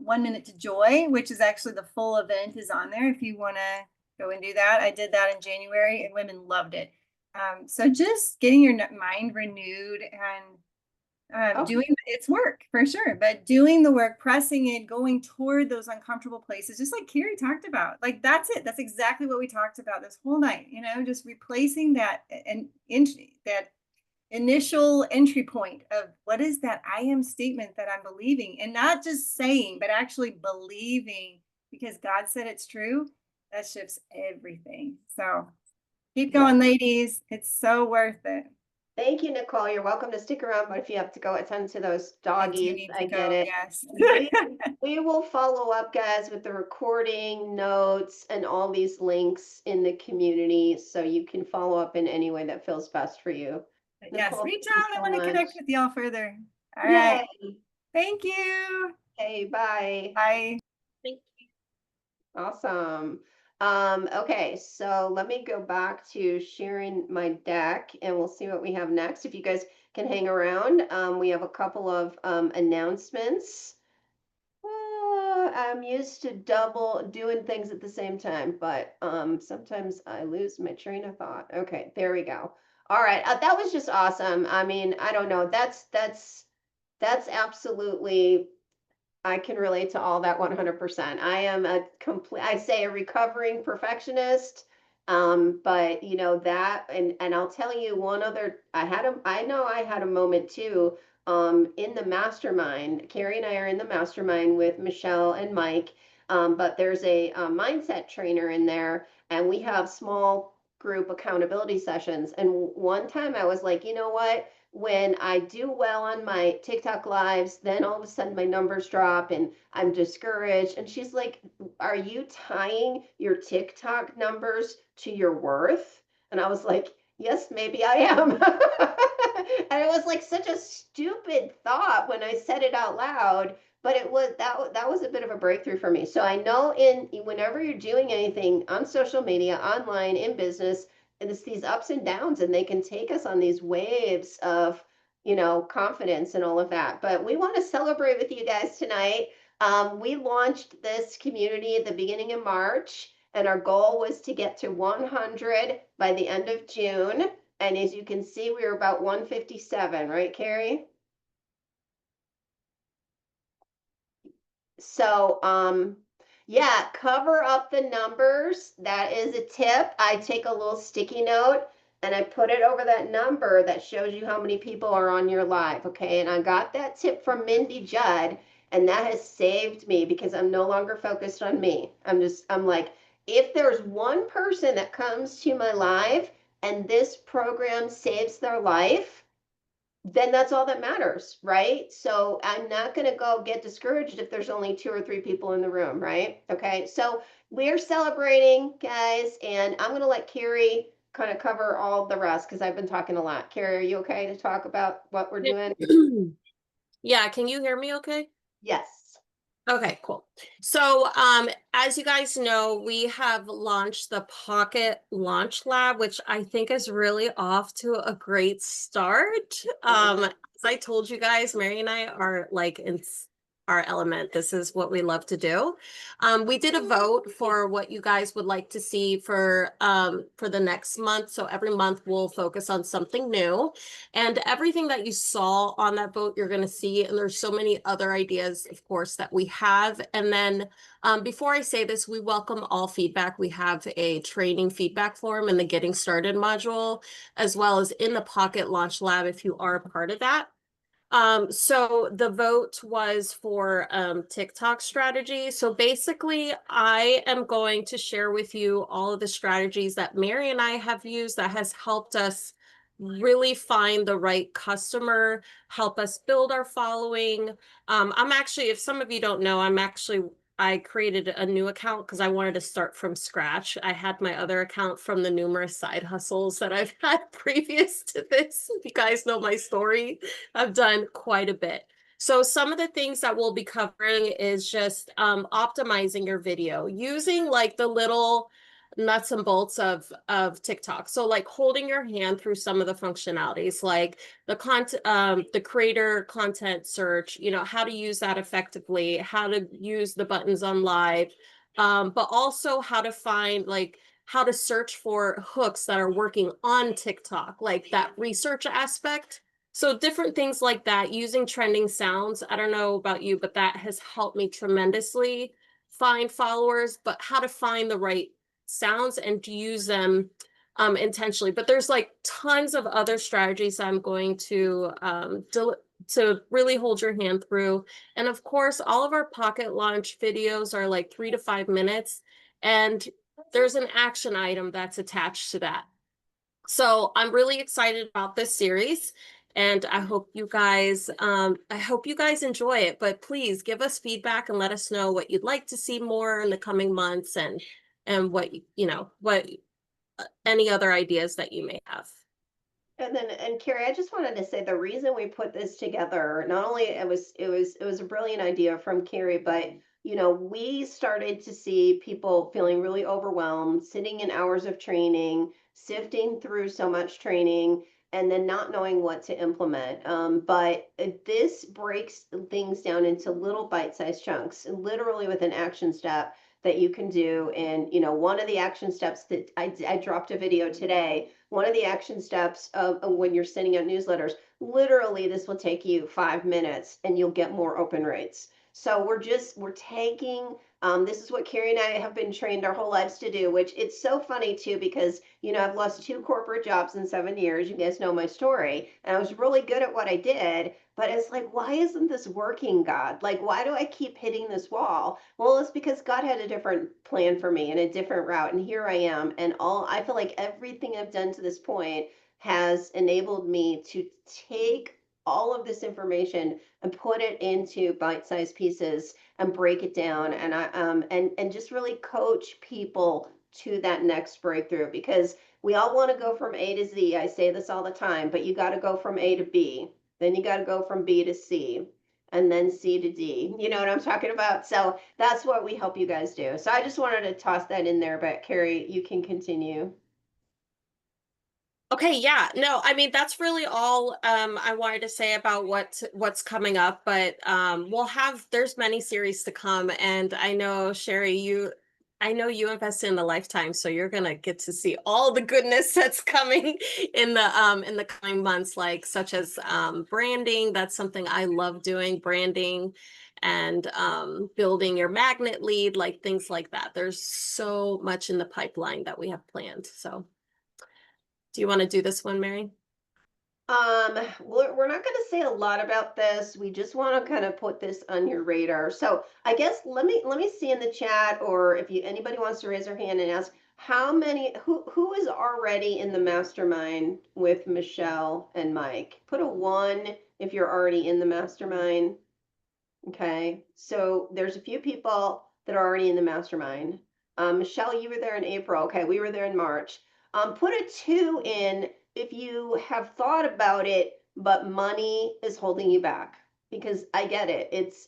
Speaker 3: 1 Minute to Joy, which is actually the full event is on there if you want to go and do that. I did that in January and women loved it. So just getting your mind renewed and doing it's work for sure, but doing the work, pressing it, going toward those uncomfortable places, just like Carrie talked about. Like that's it. That's exactly what we talked about this whole night. Just replacing that and that initial entry point of what is that I am statement that I'm believing, and not just saying, but actually believing because God said it's true. That shifts everything. So keep going, ladies. It's so worth it.
Speaker 1: Thank you, Nicole. You're welcome to stick around, but if you have to go attend to those
Speaker 3: I do
Speaker 1: doggies,
Speaker 3: need
Speaker 1: I
Speaker 3: to
Speaker 1: get
Speaker 3: go,
Speaker 1: it.
Speaker 3: yes.
Speaker 1: We will follow up, guys, with the recording notes and all these links in the community so you can follow up in any way that feels best for you.
Speaker 3: Yes,
Speaker 1: Nicole,
Speaker 3: reach
Speaker 1: thank you
Speaker 3: out. I
Speaker 1: so
Speaker 3: want to
Speaker 1: much.
Speaker 3: connect with y'all further. All right.
Speaker 1: Yay.
Speaker 3: Thank you.
Speaker 1: Hey, bye.
Speaker 3: Bye.
Speaker 2: Thank you.
Speaker 1: Awesome. Okay, so let me go back to sharing my deck and we'll see what we have next. If you guys can hang around, we have a couple of announcements. I'm used to double doing things at the same time, but sometimes I lose my train of thought. Okay, there we go. All right, that was just awesome. I mean, I don't know. That's absolutely I can relate to all that 100%. I am I say a recovering perfectionist. But that, and I'll tell you one other, I know I had a moment too, in the mastermind. Carrie and I are in the mastermind with Michelle and Mike. But there's a mindset trainer in there and we have small group accountability sessions. And one time I was like, you know what? When I do well on my TikTok lives, then all of a sudden my numbers drop and I'm discouraged. And she's like, are you tying your TikTok numbers to your worth? And I was like, yes, maybe I am. And it was like such a stupid thought when I said it out loud, but it was that was a bit of a breakthrough for me. So I know whenever you're doing anything on social media, online, in business, and it's these ups and downs and they can take us on these waves of confidence and all of that, but we want to celebrate with you guys tonight. We launched this community at the beginning of March and our goal was to get to 100 by the end of June, and as you can see we were about 157, right, Carrie? So yeah, cover up the numbers. That is a tip. I take a little sticky note and I put it over that number that shows you how many people are on your live. Okay. And I got that tip from Mindy Judd, and that has saved me because I'm no longer focused on me. I'm like, if there's one person that comes to my live and this program saves their life, then that's all that matters, right? So I'm not going to go get discouraged if there's only 2 or 3 people in the room, right? Okay, so we're celebrating, guys, and I'm going to let Carrie kind of cover all the rest because I've been talking a lot. Carrie, are you okay to talk about what we're doing?
Speaker 2: Yeah, can you hear me okay?
Speaker 1: Yes.
Speaker 2: Okay, cool. So, as you guys know, we have launched the Pocket Launch Lab, which I think is really off to a great start. As I told you guys, Mary and I are like our element. This is what we love to do. We did a vote for what you guys would like to see for the next month. So every month we'll focus on something new, and everything that you saw on that vote, you're going to see. And there's so many other ideas, of course, that we have. And then before I say this, we welcome all feedback. We have a training feedback form in the Getting Started module, as well as in the Pocket Launch Lab if you are a part of that. So the vote was for TikTok strategy. So basically, I am going to share with you all of the strategies that Mary and I have used that has helped us really find the right customer, help us build our following. I'm actually, if some of you don't know, I created a new account because I wanted to start from scratch. I had my other account from the numerous side hustles that I've had previous to this. If you guys know my story, I've done quite a bit. So some of the things that we'll be covering is just optimizing your video, using like the little nuts and bolts of TikTok. So like holding your hand through some of the functionalities, like the content, the creator content search, you know, how to use that effectively, how to use the buttons on live, but also how to find like how to search for hooks that are working on TikTok, like that research aspect. So different things like that, using trending sounds. I don't know about you, but that has helped me tremendously find followers, but how to find the right sounds and to use them intentionally. But there's like tons of other strategies I'm going to really hold your hand through. And of course, all of our Pocket Launch videos are like 3 to 5 minutes, and there's an action item that's attached to that. So I'm really excited about this series, and I hope you guys enjoy it. But please give us feedback and let us know what you'd like to see more in the coming months, and what what any other ideas that you may have.
Speaker 1: And Carrie, I just wanted to say the reason we put this together, not only it was a brilliant idea from Carrie, but we started to see people feeling really overwhelmed, sitting in hours of training, sifting through so much training, and then not knowing what to implement. But this breaks things down into little bite-sized chunks, literally with an action step that you can do. And one of the action steps that I dropped a video today. One of the action steps of when you're sending out newsletters, literally this will take you 5 minutes and you'll get more open rates. So we're taking, this is what Carrie and I have been trained our whole lives to do, which it's so funny too, because, I've lost 2 corporate jobs in 7 years. You guys know my story. And I was really good at what I did, but it's like, why isn't this working, God? Like, why do I keep hitting this wall? Well, it's because God had a different plan for me and a different route. And here I am. And I feel like everything I've done to this point has enabled me to take all of this information and put it into bite-sized pieces and break it down, and and just really coach people to that next breakthrough, because we all want to go from A to Z. I say this all the time, but you got to go from A to B, then you got to go from B to C, and then C to D. You know what I'm talking about? So that's what we help you guys do. So I just wanted to toss that in there, but Carrie, you can continue.
Speaker 2: Okay, yeah. No, I mean that's really all I wanted to say about what's coming up, but there's many series to come, and I know Sherry, I know you invest in the lifetime, so you're gonna get to see all the goodness that's coming in the coming months, like such as branding. That's something I love doing, branding, and building your magnet lead, like things like that. There's so much in the pipeline that we have planned. So do you want to do this one, Mary?
Speaker 1: We're not going to say a lot about this. We just want to kind of put this on your radar. So I guess let me see in the chat, or if anybody wants to raise their hand and ask who is already in the mastermind with Michelle and Mike. Put a 1 if you're already in the mastermind. Okay, so there's a few people that are already in the mastermind. Michelle, you were there in April. Okay, we were there in March. Put a 2 in if you have thought about it, but money is holding you back. Because I get it. It's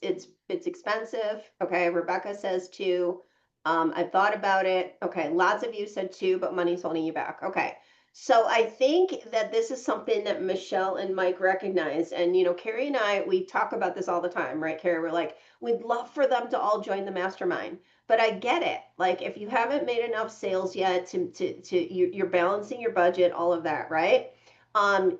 Speaker 1: expensive. Okay, Rebecca says 2. I thought about it. Okay, lots of you said 2, but money's holding you back. Okay, So I think that this is something that Michelle and Mike recognize. And, Carrie and I, we talk about this all the time, right, Carrie? We're like, we'd love for them to all join the mastermind. But I get it. Like, if you haven't made enough sales yet you're balancing your budget, all of that, right? Um,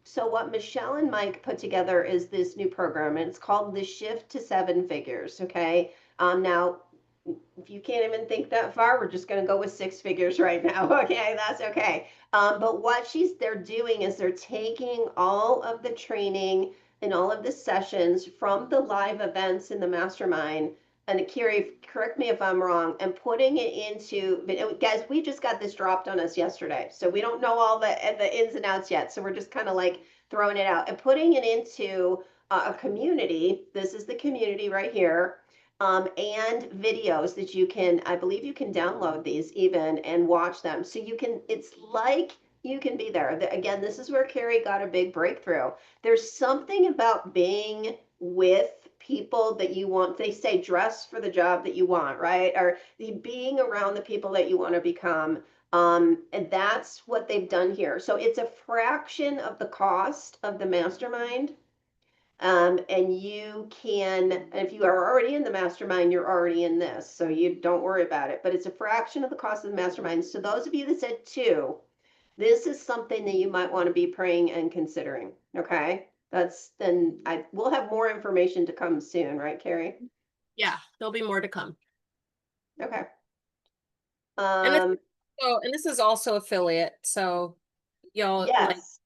Speaker 1: so what Michelle and Mike put together is this new program, and it's called the Shift to Seven Figures. Okay. Now, if you can't even think that far, we're just going to go with six figures right now. Okay, that's okay. But what they're doing is they're taking all of the training and all of the sessions from the live events in the mastermind. And Kiri, correct me if I'm wrong, and putting it into, guys, we just got this dropped on us yesterday. So we don't know all the ins and outs yet. So we're just kind of like throwing it out and putting it into a community. This is the community right here, and videos that I believe you can download these even and watch them. So it's like you can be there. Again, this is where Carrie got a big breakthrough. There's something about being with people that you want. They say dress for the job that you want, right? Or being around the people that you want to become. And that's what they've done here. So it's a fraction of the cost of the mastermind. And you can, if you are already in the mastermind, you're already in this. So you don't worry about it. But it's a fraction of the cost of the mastermind. So those of you that said two, this is something that you might want to be praying and considering. Okay. We'll have more information to come soon, right, Carrie?
Speaker 2: Yeah, there'll be more to come.
Speaker 1: Okay.
Speaker 2: And this is also affiliate. So y'all, like,
Speaker 1: Yes.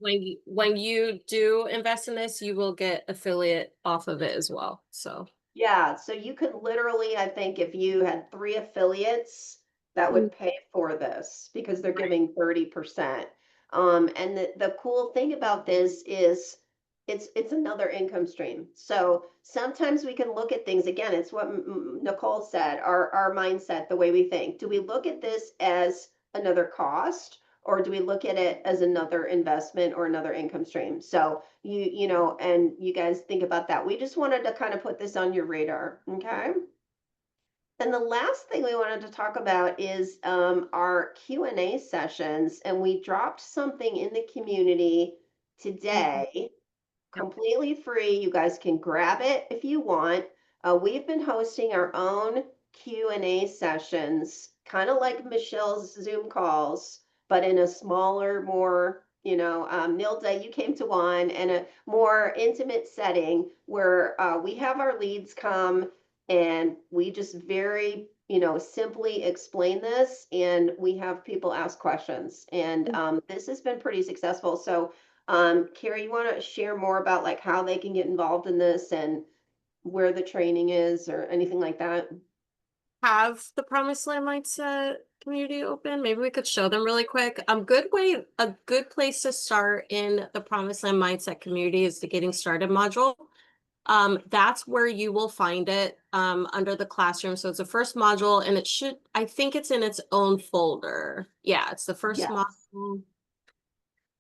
Speaker 2: when you do invest in this, you will get affiliate off of it as well. So
Speaker 1: Yeah, so you could literally, I think, if you had 3 affiliates, that would pay for this because they're giving 30%. And the cool thing about this is it's another income stream. So sometimes we can look at things again. It's what Nicole said, our mindset, the way we think. Do we look at this as another cost, or do we look at it as another investment or another income stream? So and you guys think about that. We just wanted to kind of put this on your radar, okay? And the last thing we wanted to talk about is our Q&A sessions, and we dropped something in the community today, completely free. You guys can grab it if you want. We've been hosting our own Q&A sessions, kind of like Michelle's Zoom calls, but in a smaller, more, Nilda, you came to one, and a more intimate setting where we have our leads come and we just very, simply explain this, and we have people ask questions. And this has been pretty successful. So Carrie, you want to share more about like how they can get involved in this and where the training is or anything like that?
Speaker 2: have the Promised Land Mindset community open. Maybe we could show them really quick. A good place to start in the Promised Land Mindset community is the Getting Started module. That's where you will find it under the classroom. So it's the first module, and I think it's in its own folder. Yeah, it's the first
Speaker 1: Yes.
Speaker 2: module.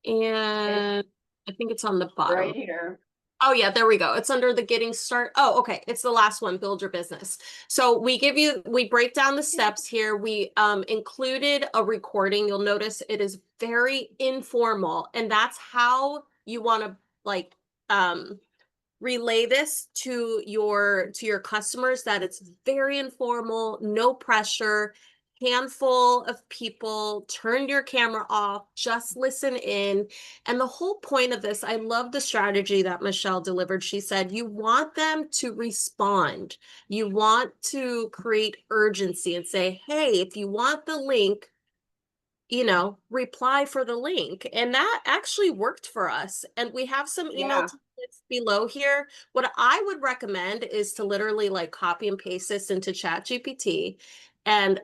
Speaker 2: And I think it's on the bottom.
Speaker 1: Right here.
Speaker 2: Oh yeah, there we go. It's under the Getting Start. Oh, okay. It's the last one, Build Your Business. So we break down the steps here. We included a recording. You'll notice it is very informal, and that's how you want to like relay this to your customers, that it's very informal, no pressure, handful of people, turn your camera off, just listen in. And the whole point of this, I love the strategy that Michelle delivered. She said you want them to respond, you want to create urgency and say, hey, if you want the link, reply for the link. And that actually worked for us. And we have some email
Speaker 1: Yeah.
Speaker 2: templates below here. What I would recommend is to literally like copy and paste this into Chat GPT and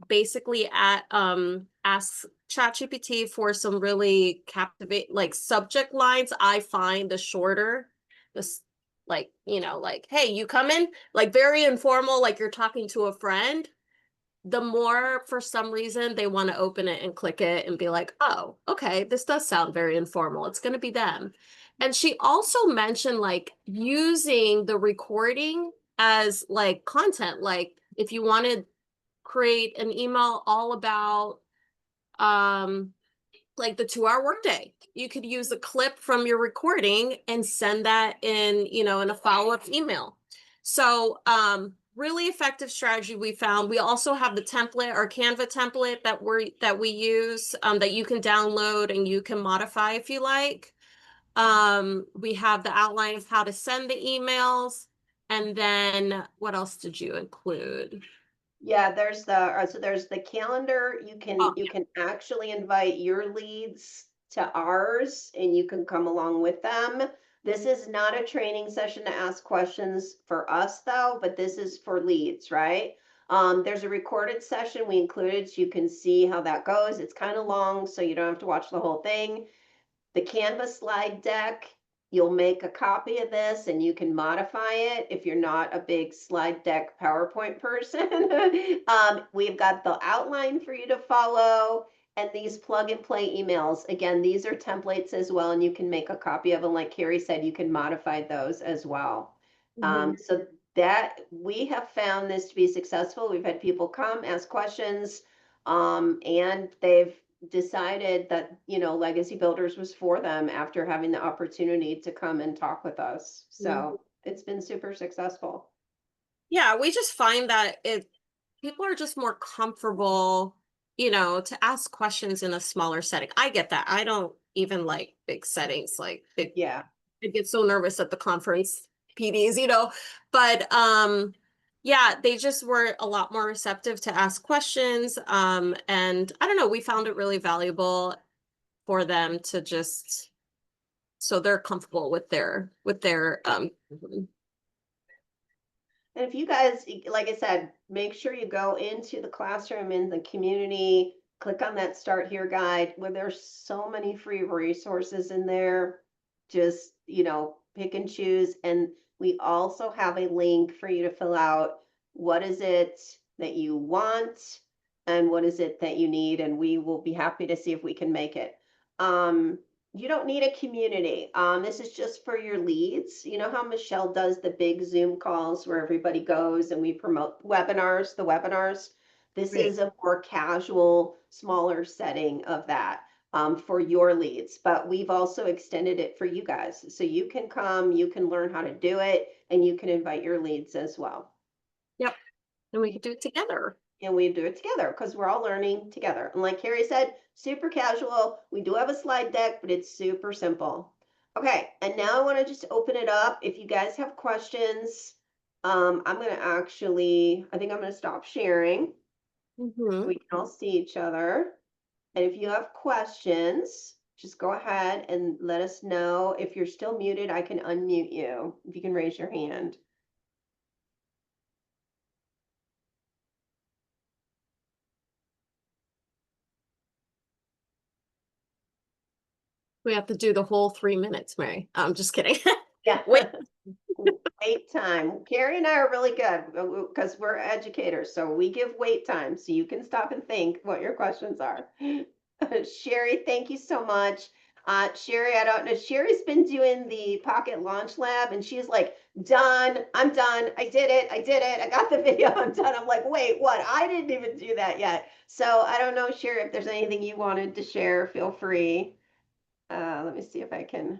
Speaker 2: basically ask Chat GPT for some really captivate like subject lines. I find the shorter, this like, like, hey, you coming? Like very informal, like you're talking to a friend. The more, for some reason, they want to open it and click it and be like, oh, okay, this does sound very informal. It's going to be them. And she also mentioned like using the recording as like content. Like if you want to create an email all about like the 2-hour workday. You could use a clip from your recording and send that in, in a follow-up email. So really effective strategy we found. We also have the template, our Canva template that we use, that you can download and you can modify if you like. We have the outline of how to send the emails. And then what else did you include?
Speaker 1: Yeah, there's the calendar. You
Speaker 2: Oh,
Speaker 1: can actually invite your leads to ours and you can come along with them. This is not a training session to ask questions for us though, but this is for leads, right? There's a recorded session we included so you can see how that goes. It's kind of long, so you don't have to watch the whole thing. The Canva slide deck, you'll make a copy of this and you can modify it if you're not a big slide deck PowerPoint person. We've got the outline for you to follow and these plug and play emails. Again, these are templates as well, and you can make a copy of them. Like Carrie said, you can modify those as well. So that we have found this to be successful. We've had people come, ask questions, and they've decided that Legacy Builders was for them after having the opportunity to come and talk with us. So it's been super successful.
Speaker 2: yeah, we just find that people are just more comfortable, to ask questions in a smaller setting. I get that. I don't even like big settings, like
Speaker 1: Yeah.
Speaker 2: I get so nervous at the conference PDs, but yeah, they just were a lot more receptive to ask questions. And I don't know, we found it really valuable for them to just, so they're comfortable with their
Speaker 1: And if you guys, like I said, make sure you go into the classroom in the community, click on that Start Here guide where there's so many free resources in there. Just, pick and choose. And we also have a link for you to fill out what is it that you want and what is it that you need. And we will be happy to see if we can make it. You don't need a community. This is just for your leads. You know how Michelle does the big Zoom calls where everybody goes and we promote the webinars. This
Speaker 2: Right.
Speaker 1: is a more casual, smaller setting of that for your leads. But we've also extended it for you guys. So you can come, you can learn how to do it, and you can invite your leads as well.
Speaker 2: Yep. And we could do it together.
Speaker 1: And we do it together because we're all learning together. And like Carrie said, super casual. We do have a slide deck, but it's super simple. Okay, and now I want to just open it up. If you guys have questions, I'm going to I think I'm going to stop sharing so we can all see each other. And if you have questions, just go ahead and let us know. If you're still muted, I can unmute you if you can raise your hand.
Speaker 2: We have to do the whole 3 minutes, Mary. I'm just kidding.
Speaker 1: Yeah.
Speaker 2: Wait.
Speaker 1: Wait time. Carrie and I are really good because we're educators. So we give wait time so you can stop and think what your questions are. Sherry, thank you so much. Sherry, I don't know. Sherry's been doing the Pocket Launch Lab and she's like, done. I'm done. I did it. I did it. I got the video. I'm done. I'm like, wait, what? I didn't even do that yet. So I don't know, Sherry, if there's anything you wanted to share, feel free. Let me see if I can.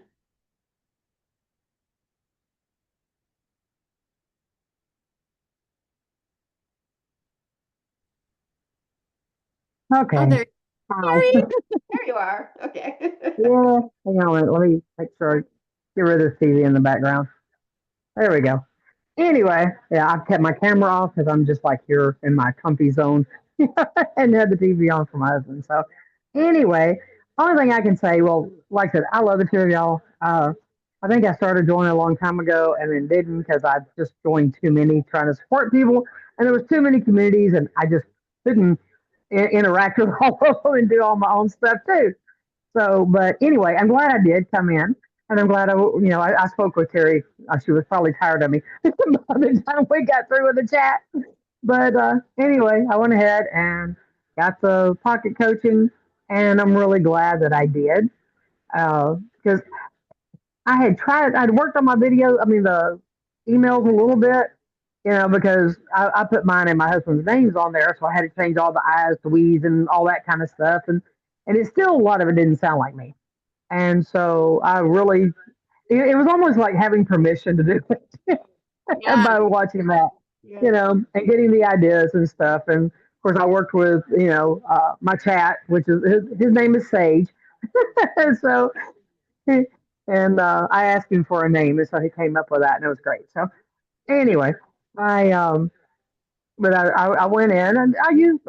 Speaker 5: Okay.
Speaker 2: Oh, there.
Speaker 5: Hi.
Speaker 1: There you are. Okay.
Speaker 5: Yeah. Hang on. Let me make sure I get rid of the TV in the background. There we go. Anyway, yeah, I've kept my camera off because I'm just like here in my comfy zone and had the TV on for my husband. So, anyway, only thing I can say, well, like I said, I love the two of y'all. I think I started joining a long time ago and then didn't because I just joined too many trying to support people, and there was too many communities, and I just couldn't interact with all of them and do all my own stuff too. So, but anyway, I'm glad I did come in, and I'm glad I spoke with Terry. She was probably tired of me by the time we got through with the chat. But anyway, I went ahead and got the pocket coaching, and I'm really glad that I did because I'd worked on my video, I mean, the emails a little bit, because I put mine and my husband's names on there, so I had to change all the I's to we's and all that kind of stuff, and it still a lot of it didn't sound like me, and so I really it was almost like having permission to do it
Speaker 2: Yeah.
Speaker 5: by watching that,
Speaker 1: Yeah.
Speaker 5: and getting the ideas and stuff, and of course I worked with my chat, which is his name is Sage, so I asked him for a name, and so he came up with that, and it was great. So anyway, I but I went in and I used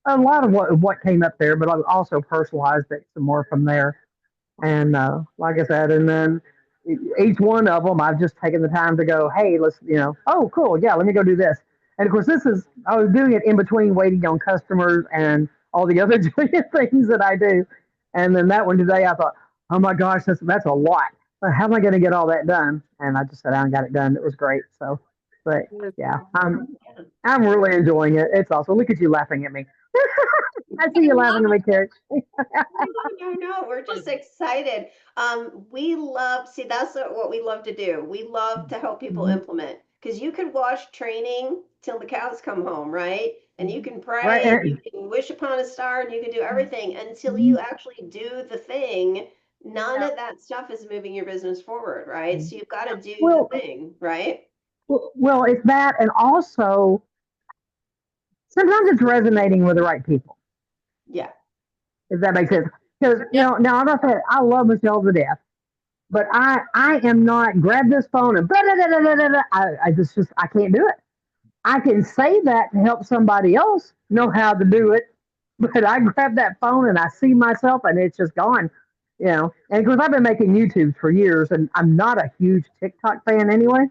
Speaker 5: a lot of what came up there, but I also personalized it some more from there. And like I said, and then each one of them, I've just taken the time to go, hey, let's, oh, cool, yeah, let me go do this. And of course, I was doing it in between waiting on customers and all the other things that I do. And then that one today, I thought, oh my gosh, that's a lot. How am I going to get all that done? And I just sat down and got it done. It was great. So, but yeah, I'm really enjoying it. It's awesome. Look at you laughing at me. I see you laughing at me, Carrie.
Speaker 1: No. We're just excited. We love, see, that's what we love to do. We love to help people
Speaker 5: Mhm.
Speaker 1: implement because you can watch training till the cows come home, right? And you can
Speaker 5: Right.
Speaker 1: pray and you can wish upon a star and you can do everything until you
Speaker 5: Mhm.
Speaker 1: actually do the thing. None of that stuff is moving your business forward, right? So you've got to do the
Speaker 5: Well,
Speaker 1: thing, right?
Speaker 5: well, it's that, and also sometimes it's resonating with the right people.
Speaker 1: Yeah.
Speaker 5: If that makes sense. Because
Speaker 2: Yep.
Speaker 5: now I'm not saying I love Michelle to death, but I am not grab this phone and blah, blah, blah, blah, blah, blah. I just I can't do it. I can say that to help somebody else know how to do it, but I grab that phone and I see myself and it's just gone. And of course I've been making YouTubes for years, and I'm not a huge TikTok fan anyway.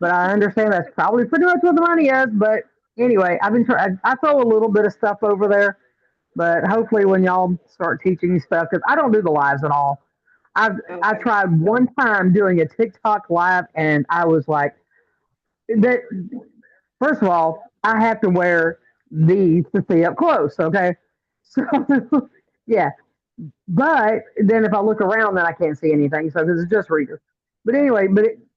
Speaker 5: But I understand that's probably pretty much what the money is. But anyway, I've been trying. I throw a little bit of stuff over there, but hopefully when y'all start teaching me stuff, because I don't do the lives at all. I
Speaker 1: Okay.
Speaker 5: tried one time doing a TikTok live, and I was like, that. First of all, I have to wear these to see up close. Okay, so yeah. But then if I look around, then I can't see anything. So this is just readers. But anyway,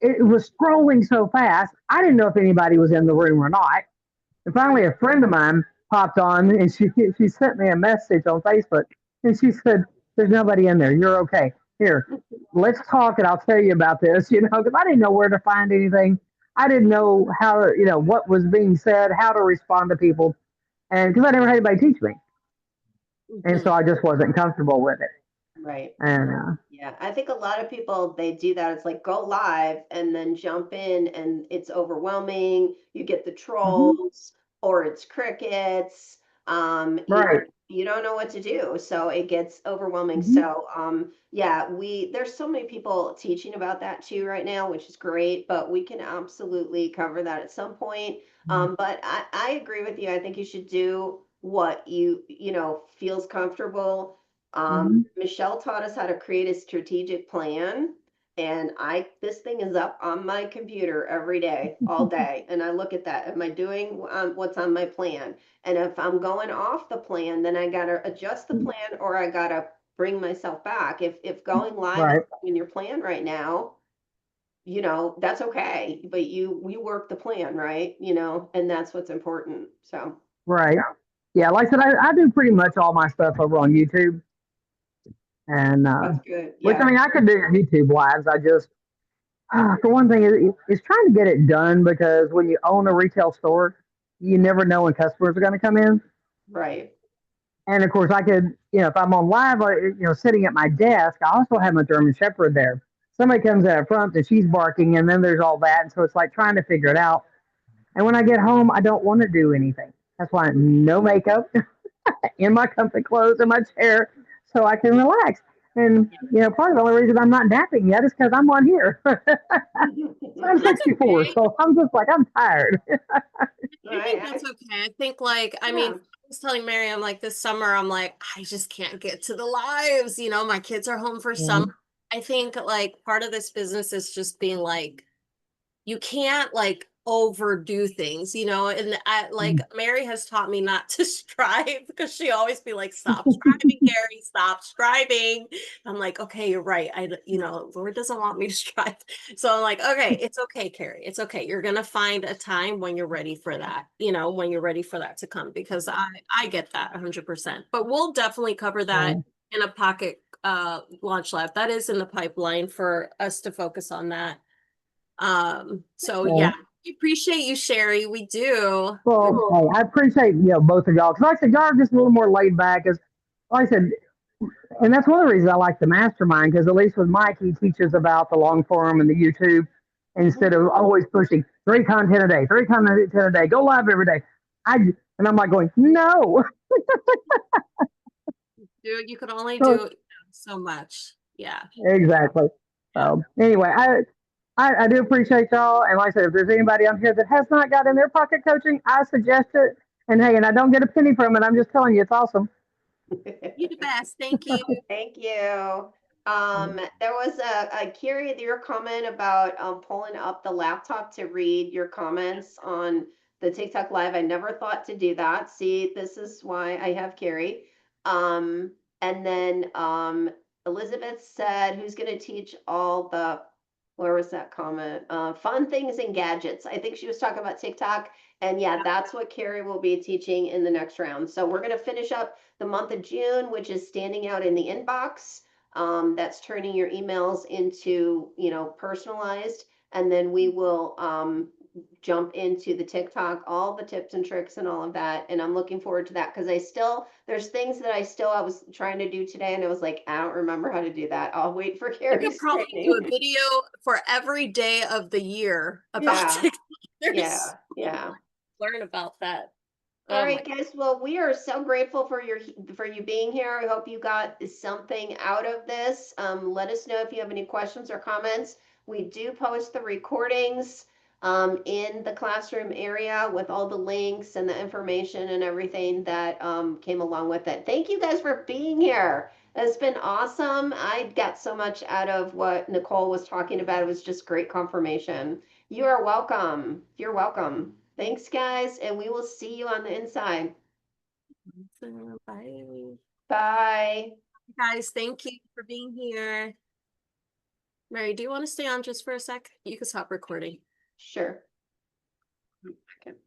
Speaker 5: it was scrolling so fast, I didn't know if anybody was in the room or not. And finally, a friend of mine popped on, and she sent me a message on Facebook, and she said, "There's nobody in there. You're okay. Here, let's talk, and I'll tell you about this." Because I didn't know where to find anything. I didn't know how, what was being said, how to respond to people, and because I never had anybody teach me, and
Speaker 2: Mhm.
Speaker 5: so I just wasn't comfortable with it.
Speaker 1: Right.
Speaker 5: And
Speaker 1: Yeah, I think a lot of people they do that. It's like go live and then jump in and it's overwhelming. You get the
Speaker 5: mhm,
Speaker 1: trolls or it's crickets.
Speaker 5: right.
Speaker 1: You don't know what to do. So it gets overwhelming.
Speaker 5: Mhm,
Speaker 1: So yeah, there's so many people teaching about that too right now, which is great, but we can absolutely cover that at some point. But I agree with you. I think you should do what feels comfortable.
Speaker 5: mhm.
Speaker 1: Michelle taught us how to create a strategic plan. And this thing is up on my computer every day, all day. And I look at that. Am I doing what's on my plan? And if I'm going off the plan, then I got to adjust the plan or I got to bring myself back. If going live is
Speaker 5: Right,
Speaker 1: in your plan right now, that's okay. But you work the plan, right? And that's what's important. So
Speaker 5: right. Yeah, like I said, I do pretty much all my stuff over on YouTube, and
Speaker 1: that's good.
Speaker 5: which I
Speaker 1: Yeah.
Speaker 5: mean I could do YouTube lives. I just for one thing, it's trying to get it done because when you own a retail store, you never know when customers are going to come in.
Speaker 1: Right.
Speaker 5: And of course, I could, if I'm on live, sitting at my desk, I also have my German Shepherd there. Somebody comes out front and she's barking, and then there's all that. And so it's like trying to figure it out. And when I get home, I don't want to do anything. That's why no makeup, in my comfy clothes in my chair, so I can relax. And part of the only reason I'm not napping yet is because I'm on here. I'm
Speaker 2: That's
Speaker 5: 64,
Speaker 2: okay.
Speaker 5: so I'm just like I'm tired.
Speaker 2: I think
Speaker 1: Right.
Speaker 2: that's okay. I think like, I mean,
Speaker 1: Yeah.
Speaker 2: I was telling Mary, I'm like this summer, I'm like, I just can't get to the lives. My kids are home for summer.
Speaker 5: Mhm.
Speaker 2: I think like part of this business is just being like, you can't like overdo things, you know, and I like Mary has taught me not to strive because she always be like, stop striving, Carrie, stop striving. I'm like, okay, you're right. You know, Lord doesn't want me to strive. So I'm like, okay, it's okay, Carrie. It's okay. You're gonna find a time when you're ready for that, you know, when you're ready for that to come, because I get that 100%. But we'll definitely cover that in a pocket launch lab. That is in the pipeline for us to focus on that. So yeah, we appreciate you, Sherry. We do.
Speaker 5: Well, hey, I appreciate both of y'all, because like I said, y'all are just a little more laid back. As like I said, and that's one of the reasons I like the mastermind, because at least with Mike, he teaches about the long form and the YouTube instead of always pushing 3 content a day, go live every day. And I'm like going, no.
Speaker 2: Dude, you could only
Speaker 5: So,
Speaker 2: do so much. Yeah.
Speaker 5: exactly. So anyway, I do appreciate y'all. And like I said, if there's anybody on here that has not gotten their pocket coaching, I suggest it. And hey, and I don't get a penny from it. I'm just telling you, it's awesome.
Speaker 2: You're the best. Thank you.
Speaker 1: Thank you. There was a Carrie, your comment about pulling up the laptop to read your comments on the TikTok live. I never thought to do that. See, this is why I have Carrie. And then Elizabeth said, who's going to teach all the, where was that comment? Fun things and gadgets. I think she was talking about TikTok. And yeah, that's what Carrie will be teaching in the next round. So we're going to finish up the month of June, which is standing out in the inbox. That's turning your emails into, personalized. And then we will jump into the TikTok, all the tips and tricks and all of that. And I'm looking forward to that, because there's things that I was trying to do today, and I was like, I don't remember how to do that. I'll wait for
Speaker 2: You
Speaker 1: Carrie's
Speaker 2: could probably do a
Speaker 1: training.
Speaker 2: video for every day of the year about
Speaker 1: Yeah.
Speaker 2: TikTok. There's
Speaker 1: Yeah. Yeah.
Speaker 2: learn about that.
Speaker 1: All
Speaker 2: Oh
Speaker 1: right,
Speaker 2: my,
Speaker 1: guys. Well, we are so grateful for you being here. I hope you got something out of this. Let us know if you have any questions or comments. We do post the recordings in the classroom area with all the links and the information and everything that came along with it. Thank you guys for being here. It's been awesome. I got so much out of what Nicole was talking about. It was just great confirmation. You are welcome. You're welcome. Thanks, guys, and we will see you on the inside.
Speaker 2: bye.
Speaker 1: Bye.
Speaker 2: Guys, thank you for being here. Mary, do you want to stay on just for a sec? You can stop recording.
Speaker 1: Sure. Okay.